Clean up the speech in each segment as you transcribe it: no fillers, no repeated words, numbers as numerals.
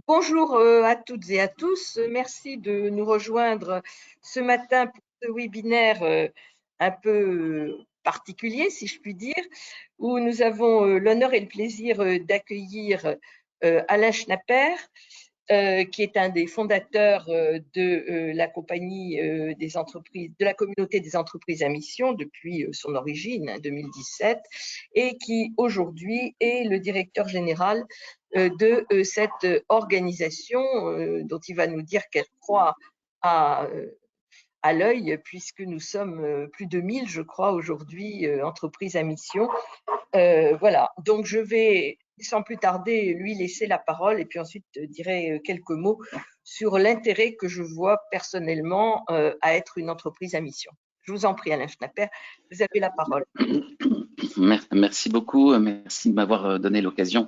Bonjour à toutes et à tous. Merci de nous rejoindre ce matin pour ce webinaire un peu particulier, si je puis dire, où nous avons l'honneur et le plaisir d'accueillir Alain Schnapper, qui est un des fondateurs de la compagnie des entreprises, de la communauté des entreprises à mission depuis son origine, 2017, et qui aujourd'hui est le directeur général de cette organisation dont il va nous dire qu'elle croit à, à l'œil, puisque nous sommes plus de 1000, je crois, aujourd'hui, entreprises à mission. Voilà, donc je vais, sans plus tarder, lui laisser la parole et puis ensuite dirai quelques mots sur l'intérêt que je vois personnellement à être une entreprise à mission. Je vous en prie, Alain Schnapper, vous avez la parole. Merci beaucoup, merci de m'avoir donné l'occasion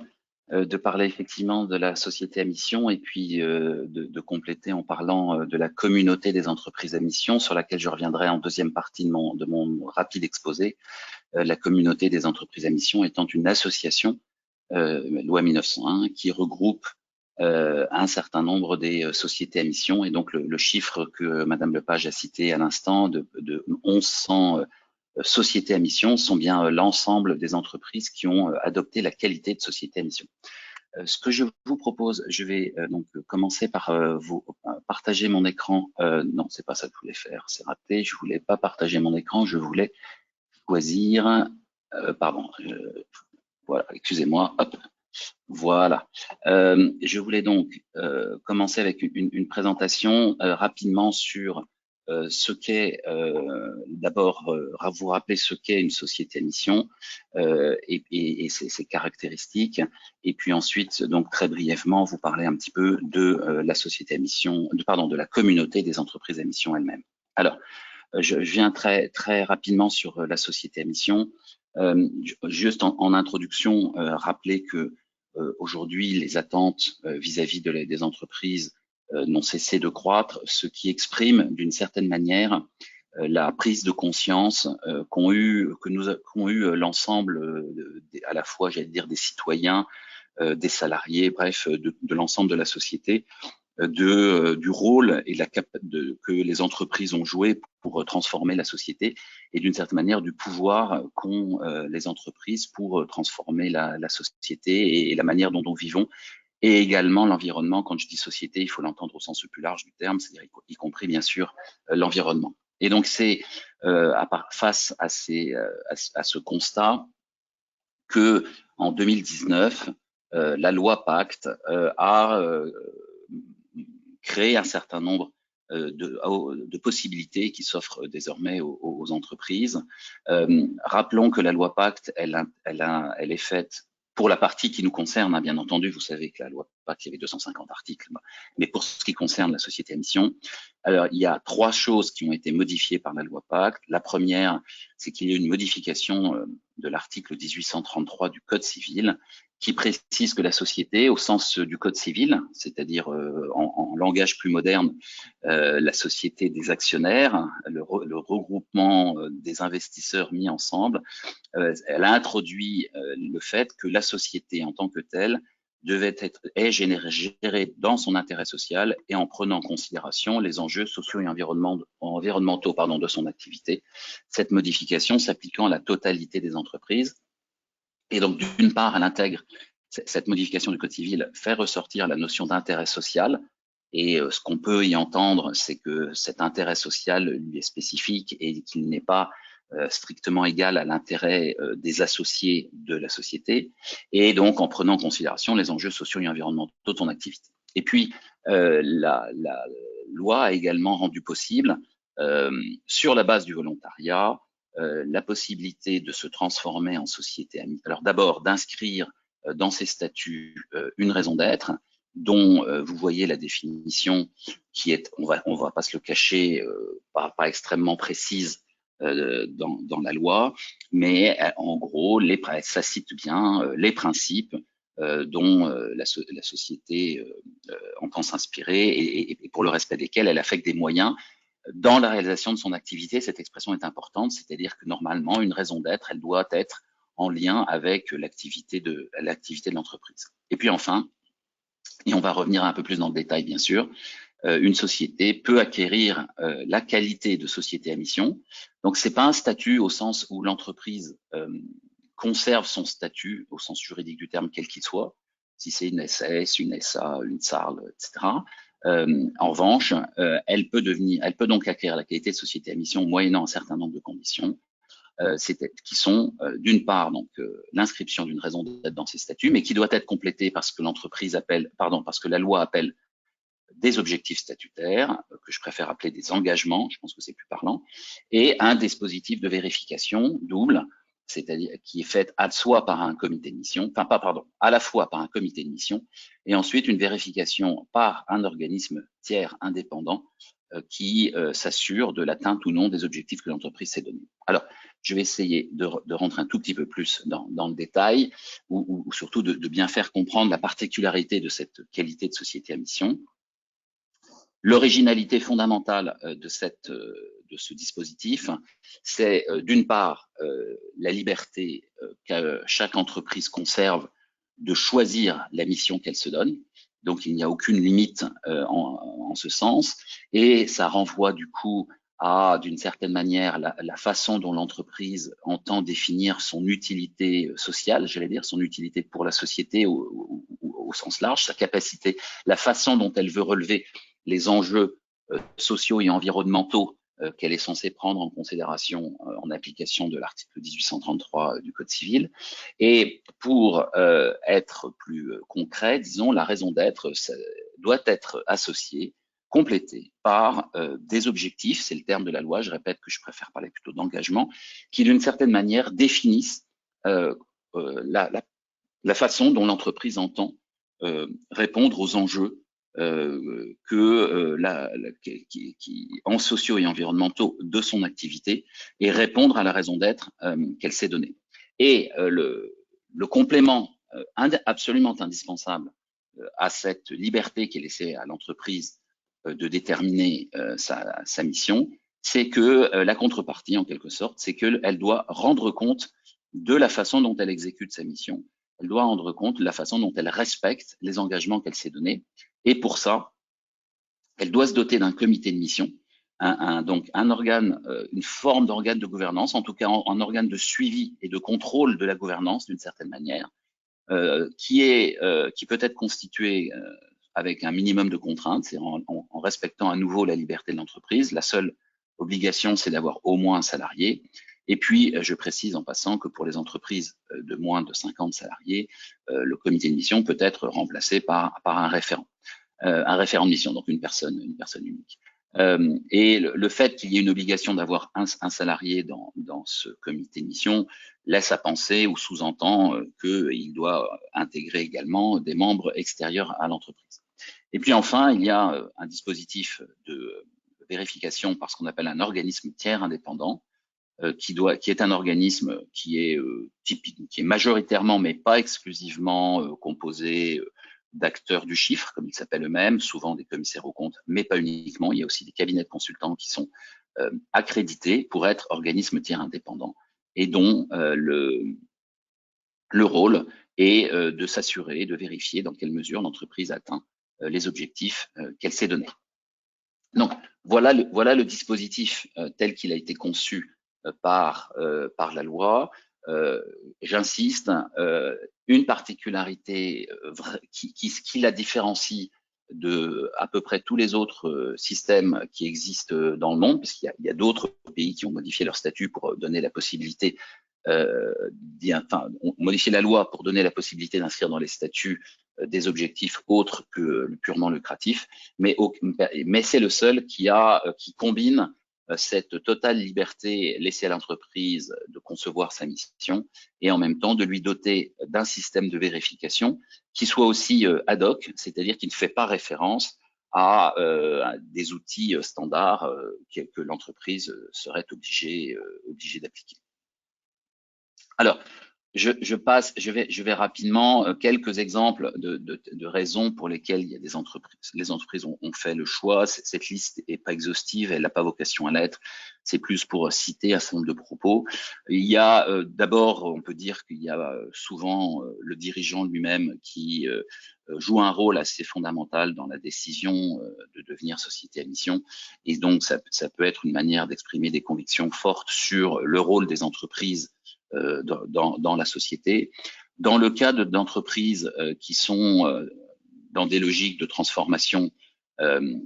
de parler effectivement de la société à mission et puis de compléter en parlant de la communauté des entreprises à mission sur laquelle je reviendrai en deuxième partie de mon rapide exposé. La communauté des entreprises à mission étant une association, loi 1901, qui regroupe un certain nombre des sociétés à mission et donc le chiffre que Madame Lepage a cité à l'instant de 1100 sociétés à mission sont bien l'ensemble des entreprises qui ont adopté la qualité de société à mission. Ce que je vous propose, je vais donc commencer par vous partager mon écran. Non, c'est pas ça que je voulais faire, c'est raté. Je voulais pas partager mon écran, je voulais choisir. Pardon, voilà, excusez-moi. Hop, voilà. Je voulais donc commencer avec une présentation rapidement sur ce qu'est, d'abord, vous rappeler ce qu'est une société à mission et ses caractéristiques, et puis ensuite, donc très brièvement, vous parler un petit peu de la société à mission, de la communauté des entreprises à mission elles-mêmes. Alors, je viens très rapidement sur la société à mission. Juste en introduction, rappeler que aujourd'hui, les attentes vis-à-vis des entreprises n'ont cessé de croître, ce qui exprime d'une certaine manière la prise de conscience qu'ont eu l'ensemble, à la fois, j'allais dire, des citoyens, des salariés, bref, de l'ensemble de la société, du rôle et que les entreprises ont joué pour transformer la société et d'une certaine manière du pouvoir qu'ont les entreprises pour transformer la société et la manière dont nous vivons et également l'environnement. Quand je dis société, il faut l'entendre au sens le plus large du terme, c'est-à-dire y compris bien sûr l'environnement. Et donc c'est face à ce constat que en 2019 la loi Pacte a créer un certain nombre de possibilités qui s'offrent désormais aux entreprises. Rappelons que la loi Pacte, elle est faite pour la partie qui nous concerne, hein, bien entendu. Vous savez que la loi Pacte, il y avait 250 articles, mais pour ce qui concerne la société à mission, alors il y a trois choses qui ont été modifiées par la loi Pacte. La première, c'est qu'il y a une modification de l'article 1833 du Code civil qui précise que la société, au sens du Code civil, c'est-à-dire en langage plus moderne, la société des actionnaires, le regroupement des investisseurs mis ensemble, elle a introduit le fait que la société en tant que telle est gérée dans son intérêt social et en prenant en considération les enjeux sociaux et environnementaux de son activité. Cette modification s'appliquant à la totalité des entreprises. Et donc, d'une part, elle intègre cette modification du Code civil, fait ressortir la notion d'intérêt social. Et ce qu'on peut y entendre, c'est que cet intérêt social lui est spécifique et qu'il n'est pas strictement égal à l'intérêt des associés de la société. Et donc, en prenant en considération les enjeux sociaux et environnementaux de son activité. Et puis, la loi a également rendu possible, sur la base du volontariat, la possibilité de se transformer en société amie. Alors d'abord, d'inscrire dans ses statuts une raison d'être, dont vous voyez la définition qui est, on va pas se le cacher, pas extrêmement précise dans la loi, mais en gros, ça cite bien les principes dont la société entend s'inspirer et pour le respect desquels elle affecte des moyens dans la réalisation de son activité. Cette expression est importante, c'est-à-dire que normalement, une raison d'être, elle doit être en lien avec l'activité de l'entreprise. Et puis enfin, et on va revenir un peu plus dans le détail, bien sûr, une société peut acquérir la qualité de société à mission. Donc, c'est pas un statut au sens où l'entreprise conserve son statut au sens juridique du terme, quel qu'il soit, si c'est une SAS, une SA, une SARL, etc. En revanche, elle peut donc acquérir la qualité de société à mission moyennant un certain nombre de conditions, qui sont d'une part donc l'inscription d'une raison d'être dans ces statuts, mais qui doit être complétée parce que parce que la loi appelle des objectifs statutaires, que je préfère appeler des engagements, je pense que c'est plus parlant, et un dispositif de vérification double, c'est-à-dire qui est fait soit par un comité de mission, à la fois par un comité de mission, et ensuite une vérification par un organisme tiers indépendant qui s'assure de l'atteinte ou non des objectifs que l'entreprise s'est donné. Alors, je vais essayer de rentrer un tout petit peu plus dans le détail, ou surtout de bien faire comprendre la particularité de cette qualité de société à mission. L'originalité fondamentale de ce dispositif, c'est d'une part la liberté que chaque entreprise conserve de choisir la mission qu'elle se donne. Donc, il n'y a aucune limite en ce sens. Et ça renvoie du coup à, d'une certaine manière, la façon dont l'entreprise entend définir son utilité sociale, j'allais dire, son utilité pour la société au sens large, sa capacité, la façon dont elle veut relever les enjeux sociaux et environnementaux qu'elle est censée prendre en considération en application de l'article 1833 du Code civil. Et pour être plus concret, disons, la raison d'être doit être associée, complétée par des objectifs, c'est le terme de la loi, je répète que je préfère parler plutôt d'engagement, qui d'une certaine manière définissent la façon dont l'entreprise entend répondre aux enjeux en sociaux et environnementaux de son activité et répondre à la raison d'être qu'elle s'est donnée. Et le complément absolument indispensable à cette liberté qui est laissée à l'entreprise de déterminer sa mission, c'est que la contrepartie, en quelque sorte, c'est qu'elle doit rendre compte de la façon dont elle exécute sa mission. Elle doit rendre compte de la façon dont elle respecte les engagements qu'elle s'est donnés. Et pour ça, elle doit se doter d'un comité de mission, donc un organe, une forme d'organe de gouvernance, en tout cas un organe de suivi et de contrôle de la gouvernance d'une certaine manière, qui peut être constitué avec un minimum de contraintes, c'est en respectant à nouveau la liberté de l'entreprise. La seule obligation, c'est d'avoir au moins un salarié. Et puis, je précise en passant que pour les entreprises de moins de 50 salariés, le comité de mission peut être remplacé par un référent de mission, donc une personne unique. Et le fait qu'il y ait une obligation d'avoir un salarié dans ce comité de mission laisse à penser ou sous-entend qu'il doit intégrer également des membres extérieurs à l'entreprise. Et puis enfin, il y a un dispositif de vérification par ce qu'on appelle un organisme tiers indépendant, qui est un organisme qui est majoritairement, mais pas exclusivement, composé d'acteurs du chiffre, comme ils s'appellent eux-mêmes, souvent des commissaires aux comptes, mais pas uniquement. Il y a aussi des cabinets de consultants qui sont accrédités pour être organismes tiers indépendants et dont le rôle est de s'assurer, de vérifier dans quelle mesure l'entreprise atteint les objectifs qu'elle s'est donnés. Donc, voilà le dispositif tel qu'il a été conçu par la loi. J'insiste, une particularité qui la différencie de à peu près tous les autres systèmes qui existent dans le monde, puisqu'il y a d'autres pays qui ont modifié leur statut pour donner la possibilité, ont modifié la loi pour donner la possibilité d'inscrire dans les statuts des objectifs autres que purement lucratifs, mais c'est le seul qui combine cette totale liberté laissée à l'entreprise de concevoir sa mission et en même temps de lui doter d'un système de vérification qui soit aussi ad hoc, c'est-à-dire qui ne fait pas référence à des outils standards que l'entreprise serait obligée d'appliquer. Alors, je vais rapidement quelques exemples de raisons pour lesquelles il y a des entreprises. Les entreprises ont fait le choix. Cette liste n'est pas exhaustive, elle n'a pas vocation à l'être. C'est plus pour citer un certain nombre de propos. Il y a d'abord, on peut dire qu'il y a souvent le dirigeant lui-même qui joue un rôle assez fondamental dans la décision de devenir société à mission. Et donc, ça peut être une manière d'exprimer des convictions fortes sur le rôle des entreprises dans la société. Dans le cas d'entreprises qui sont dans des logiques de transformation,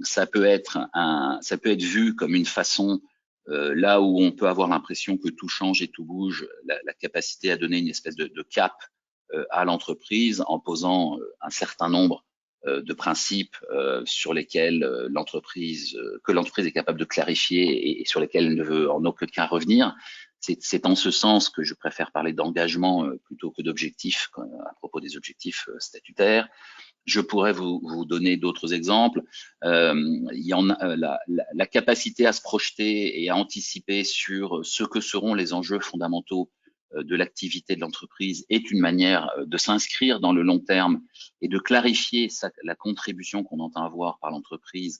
ça peut être vu comme une façon, là où on peut avoir l'impression que tout change et tout bouge, la capacité à donner une espèce de cap à l'entreprise en posant un certain nombre de principes sur lesquels que l'entreprise est capable de clarifier et sur lesquels elle ne veut en aucun cas revenir. C'est en ce sens que je préfère parler d'engagement plutôt que d'objectifs à propos des objectifs statutaires. Je pourrais vous donner d'autres exemples. Il y en a la capacité à se projeter et à anticiper sur ce que seront les enjeux fondamentaux de l'activité de l'entreprise est une manière de s'inscrire dans le long terme et de clarifier la contribution qu'on entend avoir par l'entreprise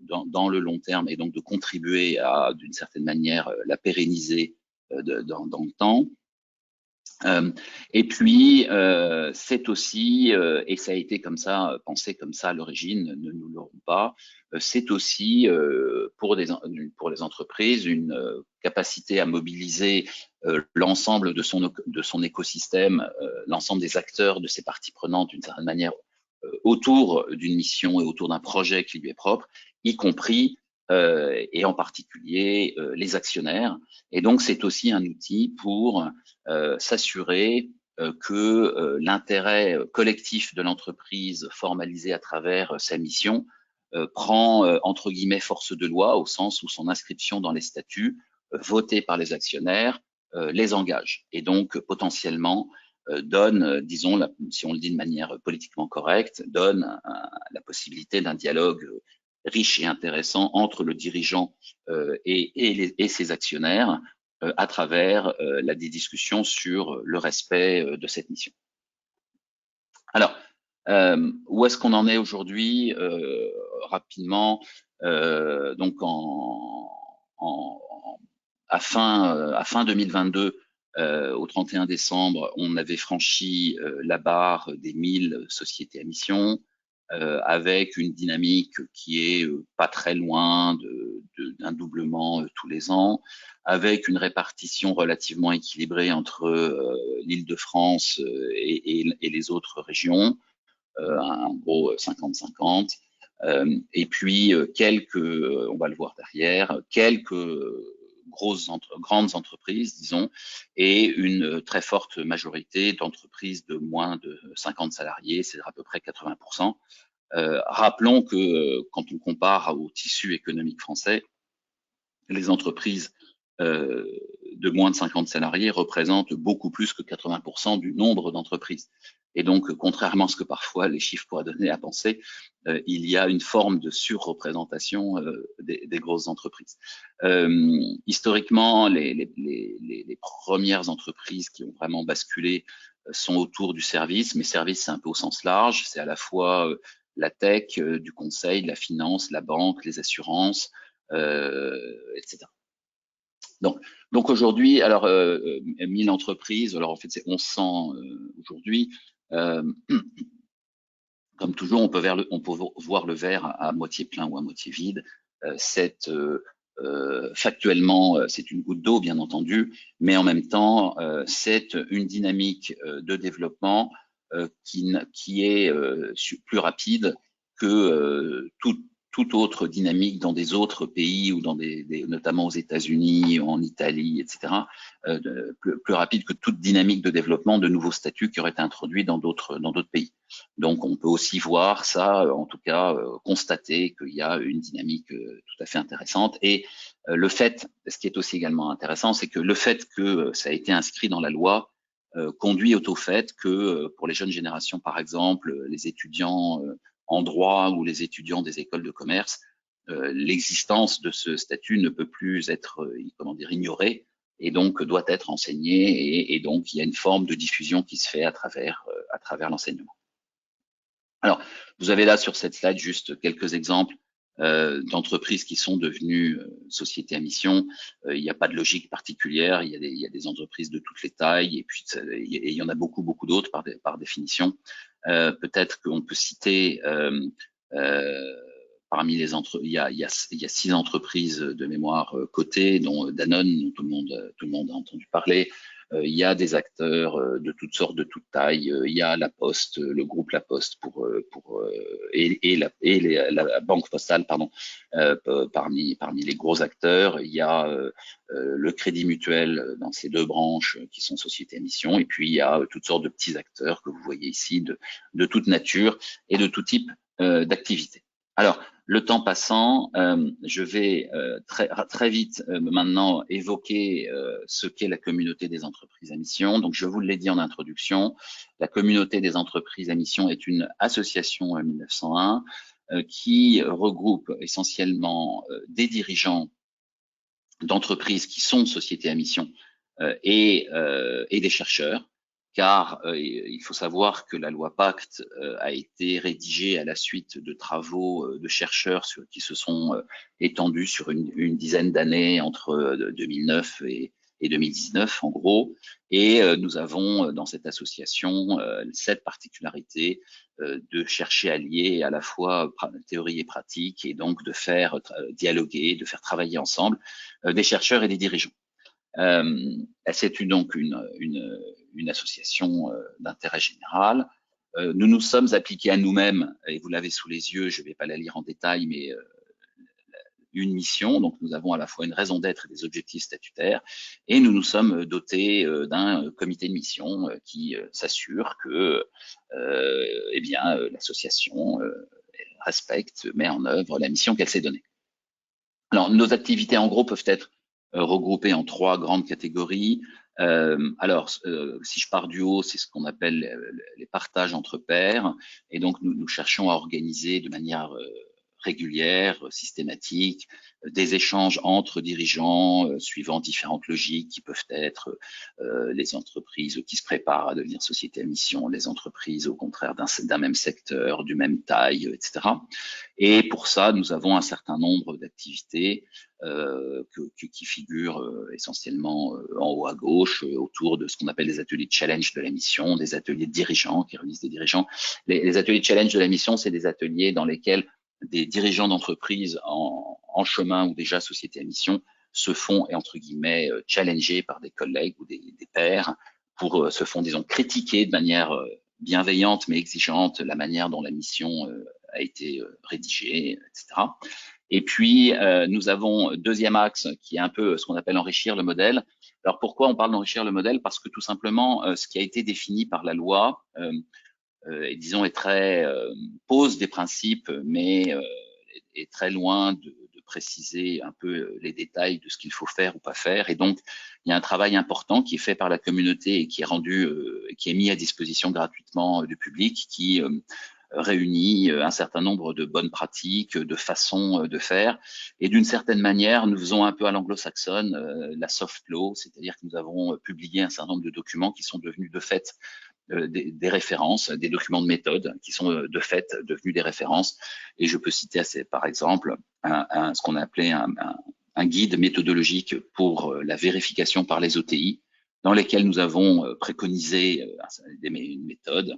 dans le long terme et donc de contribuer à, d'une certaine manière, la pérenniser dans le temps. Et puis, c'est aussi, et ça a été comme ça, pensé comme ça à l'origine, ne nous l'aurons pas, c'est aussi pour les entreprises une capacité à mobiliser l'ensemble de son écosystème, l'ensemble des acteurs, de ses parties prenantes d'une certaine manière, autour d'une mission et autour d'un projet qui lui est propre, y compris et en particulier les actionnaires. Et donc, c'est aussi un outil pour s'assurer que l'intérêt collectif de l'entreprise formalisé à travers sa mission prend entre guillemets force de loi au sens où son inscription dans les statuts votés par les actionnaires les engage et donc potentiellement donne, disons, si on le dit de manière politiquement correcte, donne la possibilité d'un dialogue riche et intéressant entre le dirigeant et ses actionnaires à travers des discussions sur le respect de cette mission. Alors, où est-ce qu'on en est aujourd'hui rapidement, donc à fin 2022, au 31 décembre, on avait franchi la barre des 1000 sociétés à mission, avec une dynamique qui est pas très loin d'un doublement tous les ans, avec une répartition relativement équilibrée entre l'Île-de-France et les autres régions, en gros 50-50. Et puis on va le voir derrière, quelques grandes entreprises, disons, et une très forte majorité d'entreprises de moins de 50 salariés, c'est à peu près 80%. Rappelons que quand on compare au tissu économique français, les entreprises de moins de 50 salariés représentent beaucoup plus que 80% du nombre d'entreprises. Et donc, contrairement à ce que parfois les chiffres pourraient donner à penser, il y a une forme de surreprésentation des grosses entreprises. Historiquement, les premières entreprises qui ont vraiment basculé sont autour du service, mais service, c'est un peu au sens large. C'est à la fois la tech, du conseil, la finance, la banque, les assurances, etc. Donc aujourd'hui, alors 1000 entreprises, alors en fait c'est 1100 aujourd'hui. Comme toujours, on peut voir le verre à moitié plein ou à moitié vide. Factuellement, c'est une goutte d'eau, bien entendu, mais en même temps, c'est une dynamique de développement qui est plus rapide que toute autre dynamique dans des autres pays ou notamment aux États-Unis, en Italie, etc. Plus rapide que toute dynamique de développement de nouveaux statuts qui auraient été introduits dans d'autres pays. Donc, on peut aussi voir ça, en tout cas, constater qu'il y a une dynamique tout à fait intéressante. Et ce qui est aussi également intéressant, c'est que le fait que ça a été inscrit dans la loi conduit au fait que pour les jeunes générations, par exemple, les étudiants en droit ou les étudiants des écoles de commerce, l'existence de ce statut ne peut plus être, ignorée. et donc doit être enseigné, et donc il y a une forme de diffusion qui se fait à travers l'enseignement. Alors, vous avez là sur cette slide juste quelques exemples d'entreprises qui sont devenues sociétés à mission. Il n'y a pas de logique particulière, il y a des entreprises de toutes les tailles, et puis il y en a beaucoup d'autres par définition. Peut-être qu'on peut citer parmi les il y a 6 entreprises de mémoire cotées, dont Danone, dont tout le monde a entendu parler. Il y a des acteurs de toutes sortes, de toutes tailles. Il y a La Poste, le groupe La Poste et la Banque Postale, pardon, parmi les gros acteurs. Il y a le Crédit Mutuel dans ces 2 branches qui sont sociétés à mission. Et puis il y a toutes sortes de petits acteurs que vous voyez ici de toute nature et de tout type d'activité. Alors, le temps passant, je vais très vite maintenant évoquer ce qu'est la communauté des entreprises à mission. Donc, je vous l'ai dit en introduction, la communauté des entreprises à mission est une association 1901 qui regroupe essentiellement des dirigeants d'entreprises qui sont sociétés à mission et des chercheurs, car il faut savoir que la loi Pacte a été rédigée à la suite de travaux de chercheurs qui se sont étendus sur une dizaine d'années entre 2009 et 2019 en gros, et nous avons dans cette association cette particularité de chercher à lier à la fois théorie et pratique, et donc de faire dialoguer, de faire travailler ensemble des chercheurs et des dirigeants. C'est donc une association d'intérêt général. Nous nous sommes appliqués à nous-mêmes, et vous l'avez sous les yeux, je ne vais pas la lire en détail, mais une mission. Donc nous avons à la fois une raison d'être et des objectifs statutaires, et nous nous sommes dotés d'un comité de mission qui s'assure que eh bien l'association respecte, met en œuvre la mission qu'elle s'est donnée. Alors nos activités en gros peuvent être regroupées en 3 grandes catégories. Si je pars du haut, c'est ce qu'on appelle les partages entre pairs, et donc nous cherchons à organiser de manière régulière, systématique, des échanges entre dirigeants suivant différentes logiques qui peuvent être les entreprises qui se préparent à devenir société à mission, les entreprises au contraire d'un même secteur, du même taille, etc. Et pour ça, nous avons un certain nombre d'activités qui figurent essentiellement en haut à gauche, autour de ce qu'on appelle les ateliers de challenge de la mission, des ateliers de dirigeants qui réunissent des dirigeants. Les ateliers de challenge de la mission, c'est des ateliers dans lesquels des dirigeants d'entreprise en chemin ou déjà société à mission se font, et entre guillemets, challenger par des collègues ou des pairs pour se font, disons, critiquer de manière bienveillante mais exigeante la manière dont la mission a été rédigée, etc. Et puis, nous avons deuxième axe qui est un peu ce qu'on appelle enrichir le modèle. Alors, pourquoi on parle d'enrichir le modèle? Parce que tout simplement, ce qui a été défini par la loi, et disons, pose des principes, mais est très loin de préciser un peu les détails de ce qu'il faut faire ou pas faire. Et donc, il y a un travail important qui est fait par la communauté et qui est mis à disposition gratuitement du public, qui réunit un certain nombre de bonnes pratiques, de façons de faire. Et d'une certaine manière, nous faisons un peu à l'anglo-saxonne la soft law, c'est-à-dire que nous avons publié un certain nombre de documents qui sont devenus de fait des références, des documents de méthode qui sont de fait devenus des références. Et je peux citer par exemple ce qu'on a appelé un guide méthodologique pour la vérification par les OTI, dans lesquels nous avons préconisé une méthode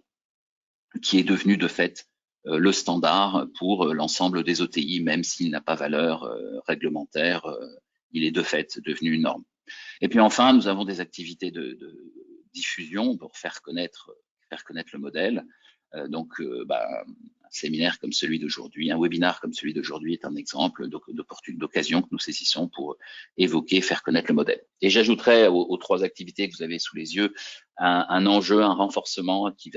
qui est devenue de fait le standard pour l'ensemble des OTI, même s'il n'a pas valeur réglementaire, il est de fait devenu une norme. Et puis enfin, nous avons des activités de diffusion pour faire connaître le modèle. Donc, un séminaire comme celui d'aujourd'hui, un webinaire comme celui d'aujourd'hui est un exemple d'occasion que nous saisissons pour évoquer, faire connaître le modèle. Et j'ajouterai aux 3 activités que vous avez sous les yeux un enjeu, un renforcement qui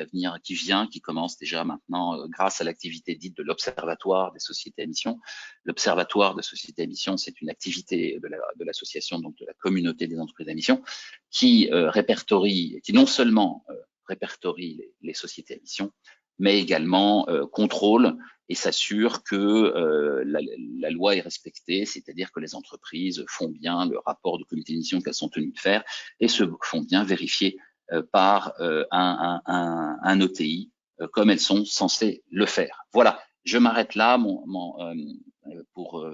commence déjà maintenant grâce à l'activité dite de l'Observatoire des sociétés à mission. L'Observatoire de sociétés à mission, c'est une activité de l'association, donc de la communauté des entreprises à mission, qui non seulement répertorie les sociétés à mission, mais également contrôle et s'assure que la loi est respectée, c'est-à-dire que les entreprises font bien le rapport de comité d'émission qu'elles sont tenues de faire et se font bien vérifier par un ETI comme elles sont censées le faire. Voilà, je m'arrête là pour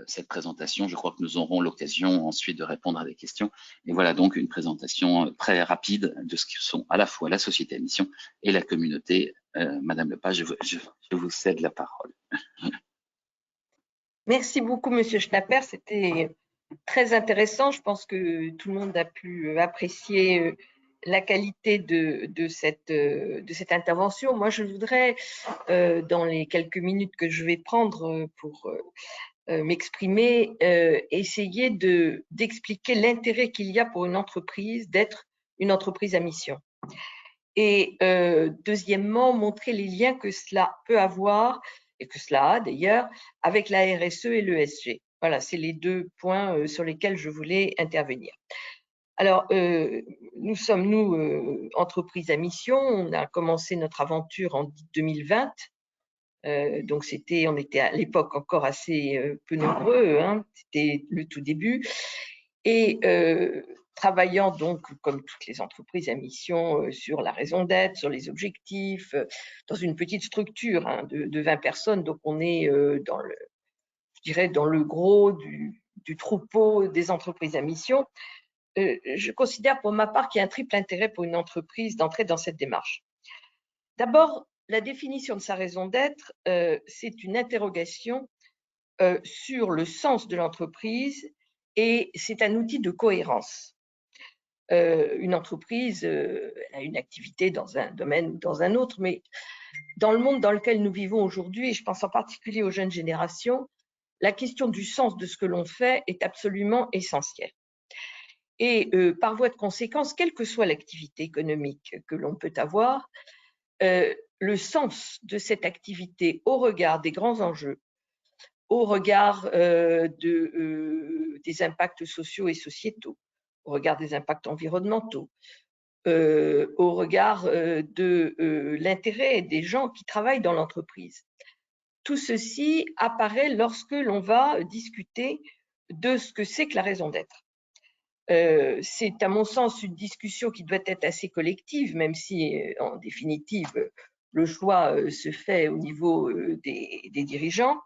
cette présentation. Je crois que nous aurons l'occasion ensuite de répondre à des questions. Et voilà donc une présentation très rapide de ce que sont à la fois la société à mission et la communauté. Madame Lepage, je vous cède la parole. Merci beaucoup, Monsieur Schnapper. C'était très intéressant. Je pense que tout le monde a pu apprécier la qualité de cette intervention. Moi, je voudrais, dans les quelques minutes que je vais prendre pour m'exprimer, essayer d'expliquer l'intérêt qu'il y a pour une entreprise d'être une entreprise à mission. Et deuxièmement, montrer les liens que cela peut avoir, et que cela a d'ailleurs, avec la RSE et l'ESG. Voilà, c'est les deux points sur lesquels je voulais intervenir. Alors, nous sommes, entreprise à mission. On a commencé notre aventure en 2020. Donc, on était à l'époque encore assez peu nombreux, hein, c'était le tout début. Et travaillant donc, comme toutes les entreprises à mission, sur la raison d'être, sur les objectifs, dans une petite structure hein, de 20 personnes. Donc, on est je dirais, dans le gros du troupeau des entreprises à mission. Je considère pour ma part qu'il y a un triple intérêt pour une entreprise d'entrer dans cette démarche. D'abord, la définition de sa raison d'être, c'est une interrogation sur le sens de l'entreprise et c'est un outil de cohérence. Une entreprise elle a une activité dans un domaine ou dans un autre, mais dans le monde dans lequel nous vivons aujourd'hui, et je pense en particulier aux jeunes générations, la question du sens de ce que l'on fait est absolument essentielle. Et par voie de conséquence, quelle que soit l'activité économique que l'on peut avoir, le sens de cette activité au regard des grands enjeux, au regard des impacts sociaux et sociétaux, au regard des impacts environnementaux, au regard de l'intérêt des gens qui travaillent dans l'entreprise. Tout ceci apparaît lorsque l'on va discuter de ce que c'est que la raison d'être. C'est à mon sens une discussion qui doit être assez collective, même si en définitive le choix se fait au niveau des dirigeants.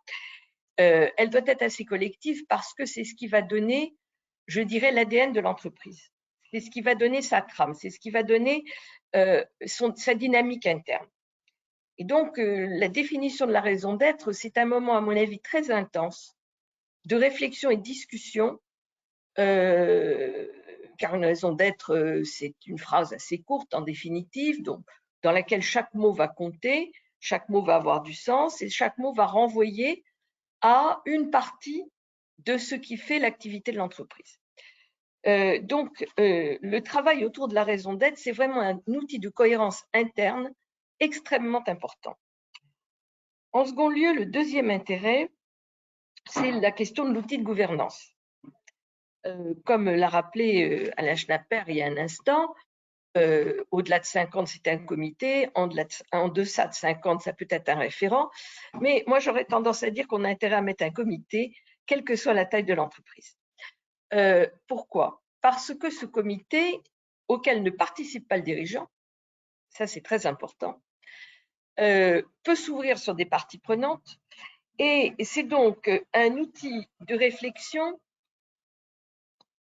Elle doit être assez collective parce que c'est ce qui va donner, je dirais, l'ADN de l'entreprise. C'est ce qui va donner sa trame, c'est ce qui va donner sa dynamique interne. Et donc, la définition de la raison d'être, c'est un moment, à mon avis, très intense de réflexion et de discussion, car une raison d'être, c'est une phrase assez courte en définitive, donc, dans laquelle chaque mot va compter, chaque mot va avoir du sens et chaque mot va renvoyer à une partie de ce qui fait l'activité de l'entreprise. Donc, le travail autour de la raison d'être, c'est vraiment un outil de cohérence interne extrêmement important. En second lieu, le deuxième intérêt, c'est la question de l'outil de gouvernance. Comme l'a rappelé Alain Schnapper il y a un instant, au-delà de 50, c'est un comité, en deçà de 50, ça peut être un référent, mais moi j'aurais tendance à dire qu'on a intérêt à mettre un comité, quelle que soit la taille de l'entreprise. Pourquoi? Parce que ce comité, auquel ne participe pas le dirigeant, ça c'est très important, peut s'ouvrir sur des parties prenantes, et c'est donc un outil de réflexion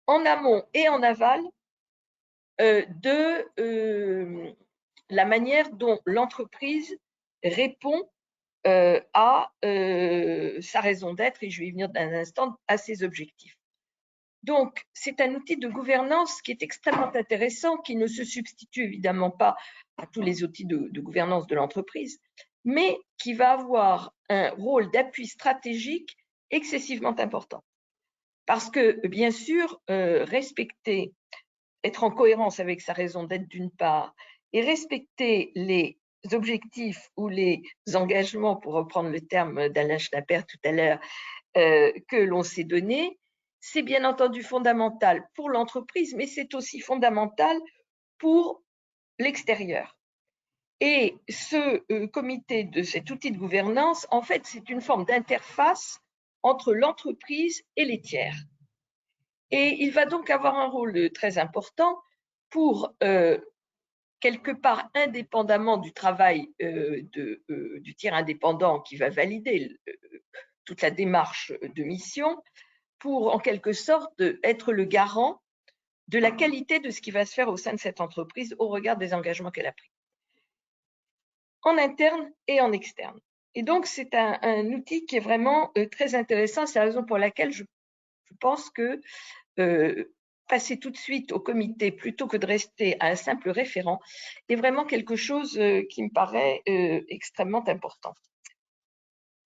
en amont et en aval de la manière dont l'entreprise répond à sa raison d'être, et je vais y venir dans un instant, à ses objectifs. Donc, c'est un outil de gouvernance qui est extrêmement intéressant, qui ne se substitue évidemment pas à tous les outils de gouvernance de l'entreprise, mais qui va avoir un rôle d'appui stratégique excessivement important. Parce que, bien sûr, respecter, être en cohérence avec sa raison d'être d'une part, et respecter les objectifs ou les engagements, pour reprendre le terme d'Alain Schnapper tout à l'heure, que l'on s'est donné, c'est bien entendu fondamental pour l'entreprise, mais c'est aussi fondamental pour l'extérieur. Et ce comité de cet outil de gouvernance, en fait, c'est une forme d'interface entre l'entreprise et les tiers. Et il va donc avoir un rôle très important pour, quelque part, indépendamment du travail du tiers indépendant qui va valider toute la démarche de mission, pour, en quelque sorte, être le garant de la qualité de ce qui va se faire au sein de cette entreprise au regard des engagements qu'elle a pris, en interne et en externe. Et donc, c'est un outil qui est vraiment très intéressant. C'est la raison pour laquelle je pense que passer tout de suite au comité plutôt que de rester à un simple référent est vraiment quelque chose qui me paraît extrêmement important.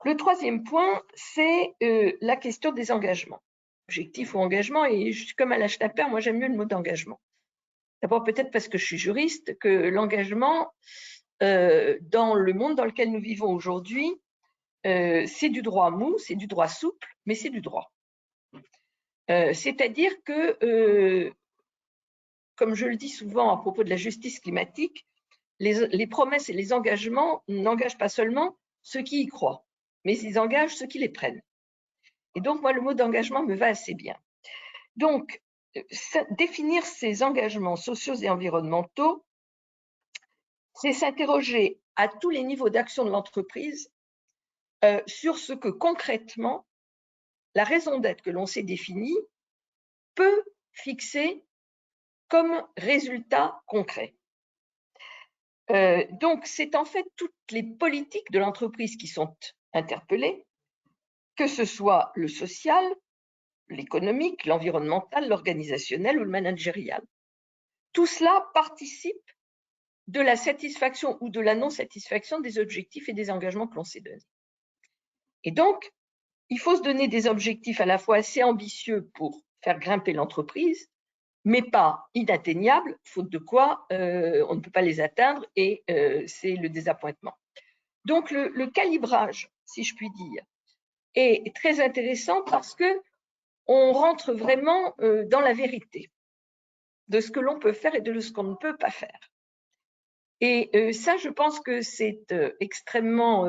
Le troisième point, c'est la question des engagements. Objectif ou engagement, et je suis comme Alain Schnapper, moi j'aime mieux le mot d'engagement. D'abord peut-être parce que je suis juriste, que l'engagement dans le monde dans lequel nous vivons aujourd'hui, c'est du droit mou, c'est du droit souple, mais c'est du droit. C'est-à-dire que, comme je le dis souvent à propos de la justice climatique, les promesses et les engagements n'engagent pas seulement ceux qui y croient, mais ils engagent ceux qui les prennent. Et donc, moi, le mot d'engagement me va assez bien. Donc, définir ces engagements sociaux et environnementaux, c'est s'interroger à tous les niveaux d'action de l'entreprise sur ce que concrètement la raison d'être que l'on s'est définie peut fixer comme résultat concret. Donc, c'est en fait toutes les politiques de l'entreprise qui sont interpellées, que ce soit le social, l'économique, l'environnemental, l'organisationnel ou le managérial. Tout cela participe de la satisfaction ou de la non-satisfaction des objectifs et des engagements que l'on s'est donnés. Et donc, il faut se donner des objectifs à la fois assez ambitieux pour faire grimper l'entreprise, mais pas inatteignables, faute de quoi on ne peut pas les atteindre et c'est le désappointement. Donc, le calibrage, si je puis dire, est très intéressant parce que on rentre vraiment dans la vérité de ce que l'on peut faire et de ce qu'on ne peut pas faire. Et ça, je pense que c'est extrêmement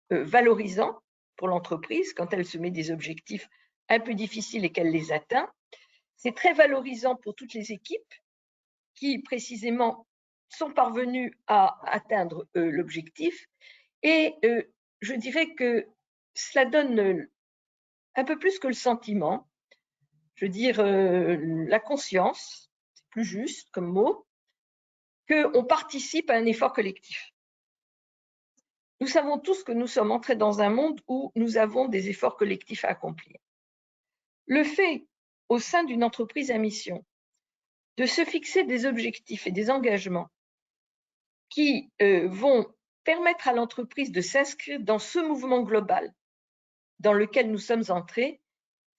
valorisant pour l'entreprise quand elle se met des objectifs un peu difficiles et qu'elle les atteint. C'est très valorisant pour toutes les équipes qui, précisément, sont parvenues à atteindre l'objectif. Et je dirais que cela donne un peu plus que le sentiment, je veux dire la conscience, c'est plus juste comme mot, qu'on participe à un effort collectif. Nous savons tous que nous sommes entrés dans un monde où nous avons des efforts collectifs à accomplir. Le fait, au sein d'une entreprise à mission, de se fixer des objectifs et des engagements qui vont permettre à l'entreprise de s'inscrire dans ce mouvement global dans lequel nous sommes entrés,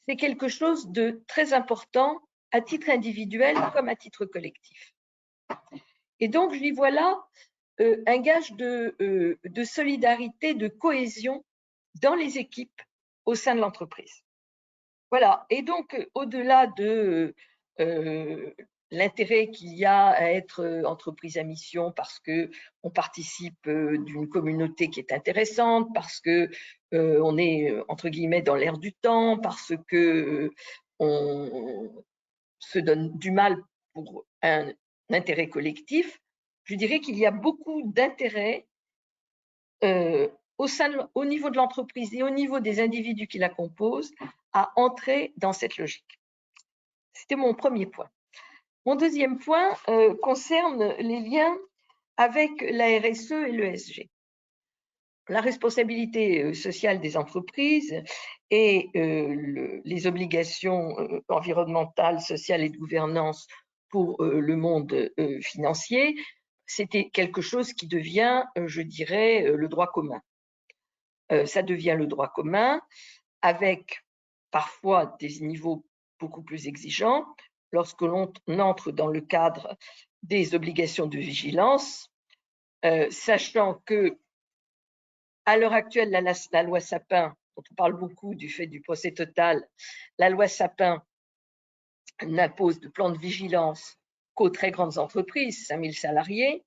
c'est quelque chose de très important à titre individuel comme à titre collectif. Et donc, j'y vois là un gage de solidarité, de cohésion dans les équipes au sein de l'entreprise. Voilà. Et donc, au-delà de l'intérêt qu'il y a à être entreprise à mission parce qu'on participe d'une communauté qui est intéressante, parce qu'on est, entre guillemets, dans l'air du temps, parce qu'on se donne du mal pour un intérêt collectif, je dirais qu'il y a beaucoup d'intérêt au niveau de l'entreprise et au niveau des individus qui la composent à entrer dans cette logique. C'était mon premier point. Mon deuxième point concerne les liens avec la RSE et l'ESG. La responsabilité sociale des entreprises et les obligations environnementales, sociales et de gouvernance pour le monde financier, c'était quelque chose qui devient, je dirais, le droit commun. Ça devient le droit commun avec parfois des niveaux beaucoup plus exigeants lorsque l'on entre dans le cadre des obligations de vigilance, sachant que à l'heure actuelle, la loi Sapin, dont on parle beaucoup du fait du procès Total, la loi Sapin n'impose de plan de vigilance qu'aux très grandes entreprises, 5000 salariés,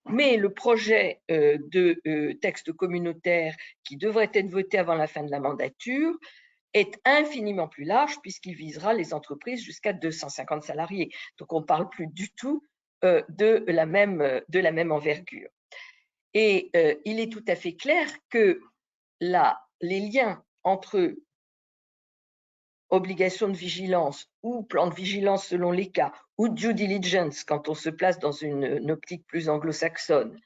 mais le projet de texte communautaire qui devrait être voté avant la fin de la mandature est infiniment plus large puisqu'il visera les entreprises jusqu'à 250 salariés. Donc, on ne parle plus du tout de la même envergure. Et il est tout à fait clair que les liens entre obligation de vigilance ou plan de vigilance selon les cas, ou due diligence quand on se place dans une optique plus anglo-saxonne,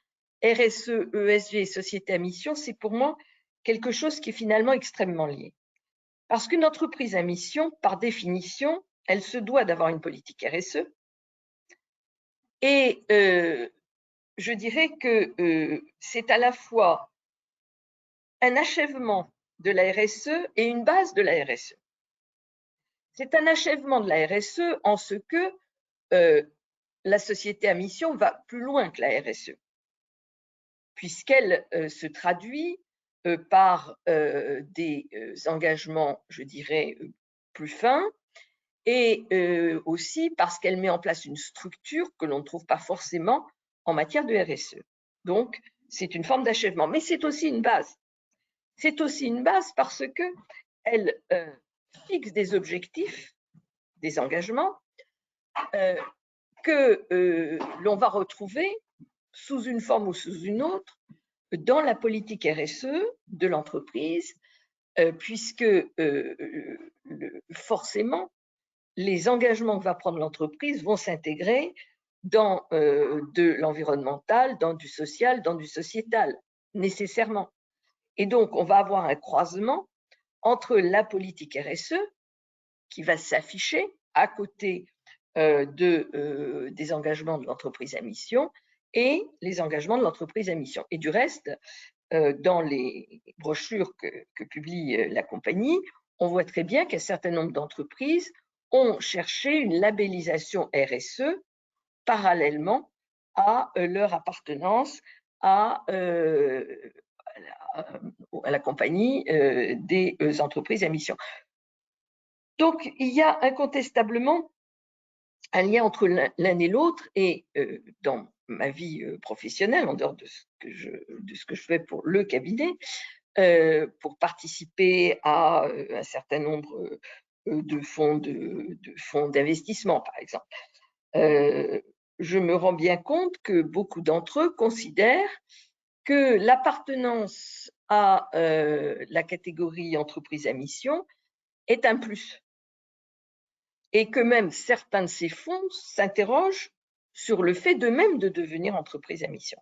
RSE, ESG et société à mission, c'est pour moi quelque chose qui est finalement extrêmement lié. Parce qu'une entreprise à mission, par définition, elle se doit d'avoir une politique RSE. Et je dirais que c'est à la fois un achèvement de la RSE et une base de la RSE. C'est un achèvement de la RSE en ce que la société à mission va plus loin que la RSE, puisqu'elle se traduit par des engagements, je dirais, plus fins, et aussi parce qu'elle met en place une structure que l'on ne trouve pas forcément en matière de RSE. Donc, c'est une forme d'achèvement, mais c'est aussi une base. C'est aussi une base parce qu'elle fixe des objectifs, des engagements que l'on va retrouver sous une forme ou sous une autre dans la politique RSE de l'entreprise, puisque forcément, les engagements que va prendre l'entreprise vont s'intégrer dans de l'environnemental, dans du social, dans du sociétal, nécessairement. Et donc, on va avoir un croisement entre la politique RSE, qui va s'afficher à côté des engagements de l'entreprise à mission, et les engagements de l'entreprise à mission. Et du reste, dans les brochures que publie la compagnie, on voit très bien qu'un certain nombre d'entreprises ont cherché une labellisation RSE parallèlement à leur appartenance à la compagnie des entreprises à mission. Donc, il y a incontestablement un lien entre l'un et l'autre, et dans ma vie professionnelle, en dehors de ce que je fais pour le cabinet, pour participer à un certain nombre de fonds d'investissement, par exemple. Je me rends bien compte que beaucoup d'entre eux considèrent que l'appartenance à la catégorie entreprise à mission est un plus, et que même certains de ces fonds s'interrogent sur le fait d'eux-mêmes de devenir entreprise à mission.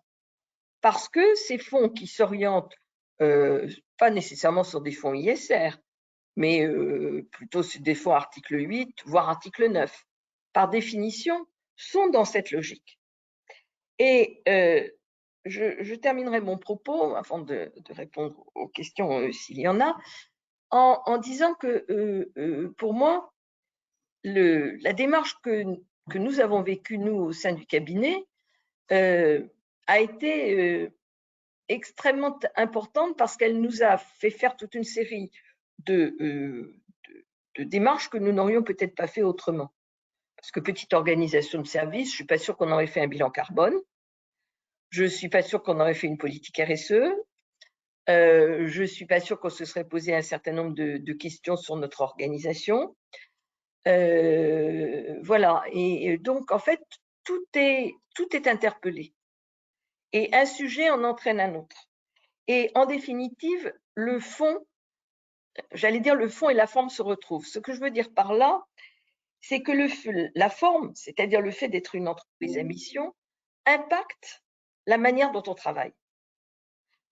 Parce que ces fonds qui s'orientent pas nécessairement sur des fonds ISR, mais plutôt sur des fonds article 8, voire article 9, par définition, sont dans cette logique. Et je terminerai mon propos, avant de répondre aux questions s'il y en a, en disant que pour moi, la démarche que nous avons vécue, nous, au sein du cabinet, a été extrêmement importante parce qu'elle nous a fait faire toute une série de démarches que nous n'aurions peut-être pas fait autrement. Parce que petite organisation de service, je ne suis pas sûre qu'on aurait fait un bilan carbone, je ne suis pas sûre qu'on aurait fait une politique RSE, je ne suis pas sûre qu'on se serait posé un certain nombre de questions sur notre organisation. Voilà, et donc en fait, tout est interpellé. Et un sujet en entraîne un autre. Et en définitive, le fond, j'allais dire le fond et la forme se retrouvent. Ce que je veux dire par là, c'est que la forme, c'est-à-dire le fait d'être une entreprise à mission, impacte la manière dont on travaille,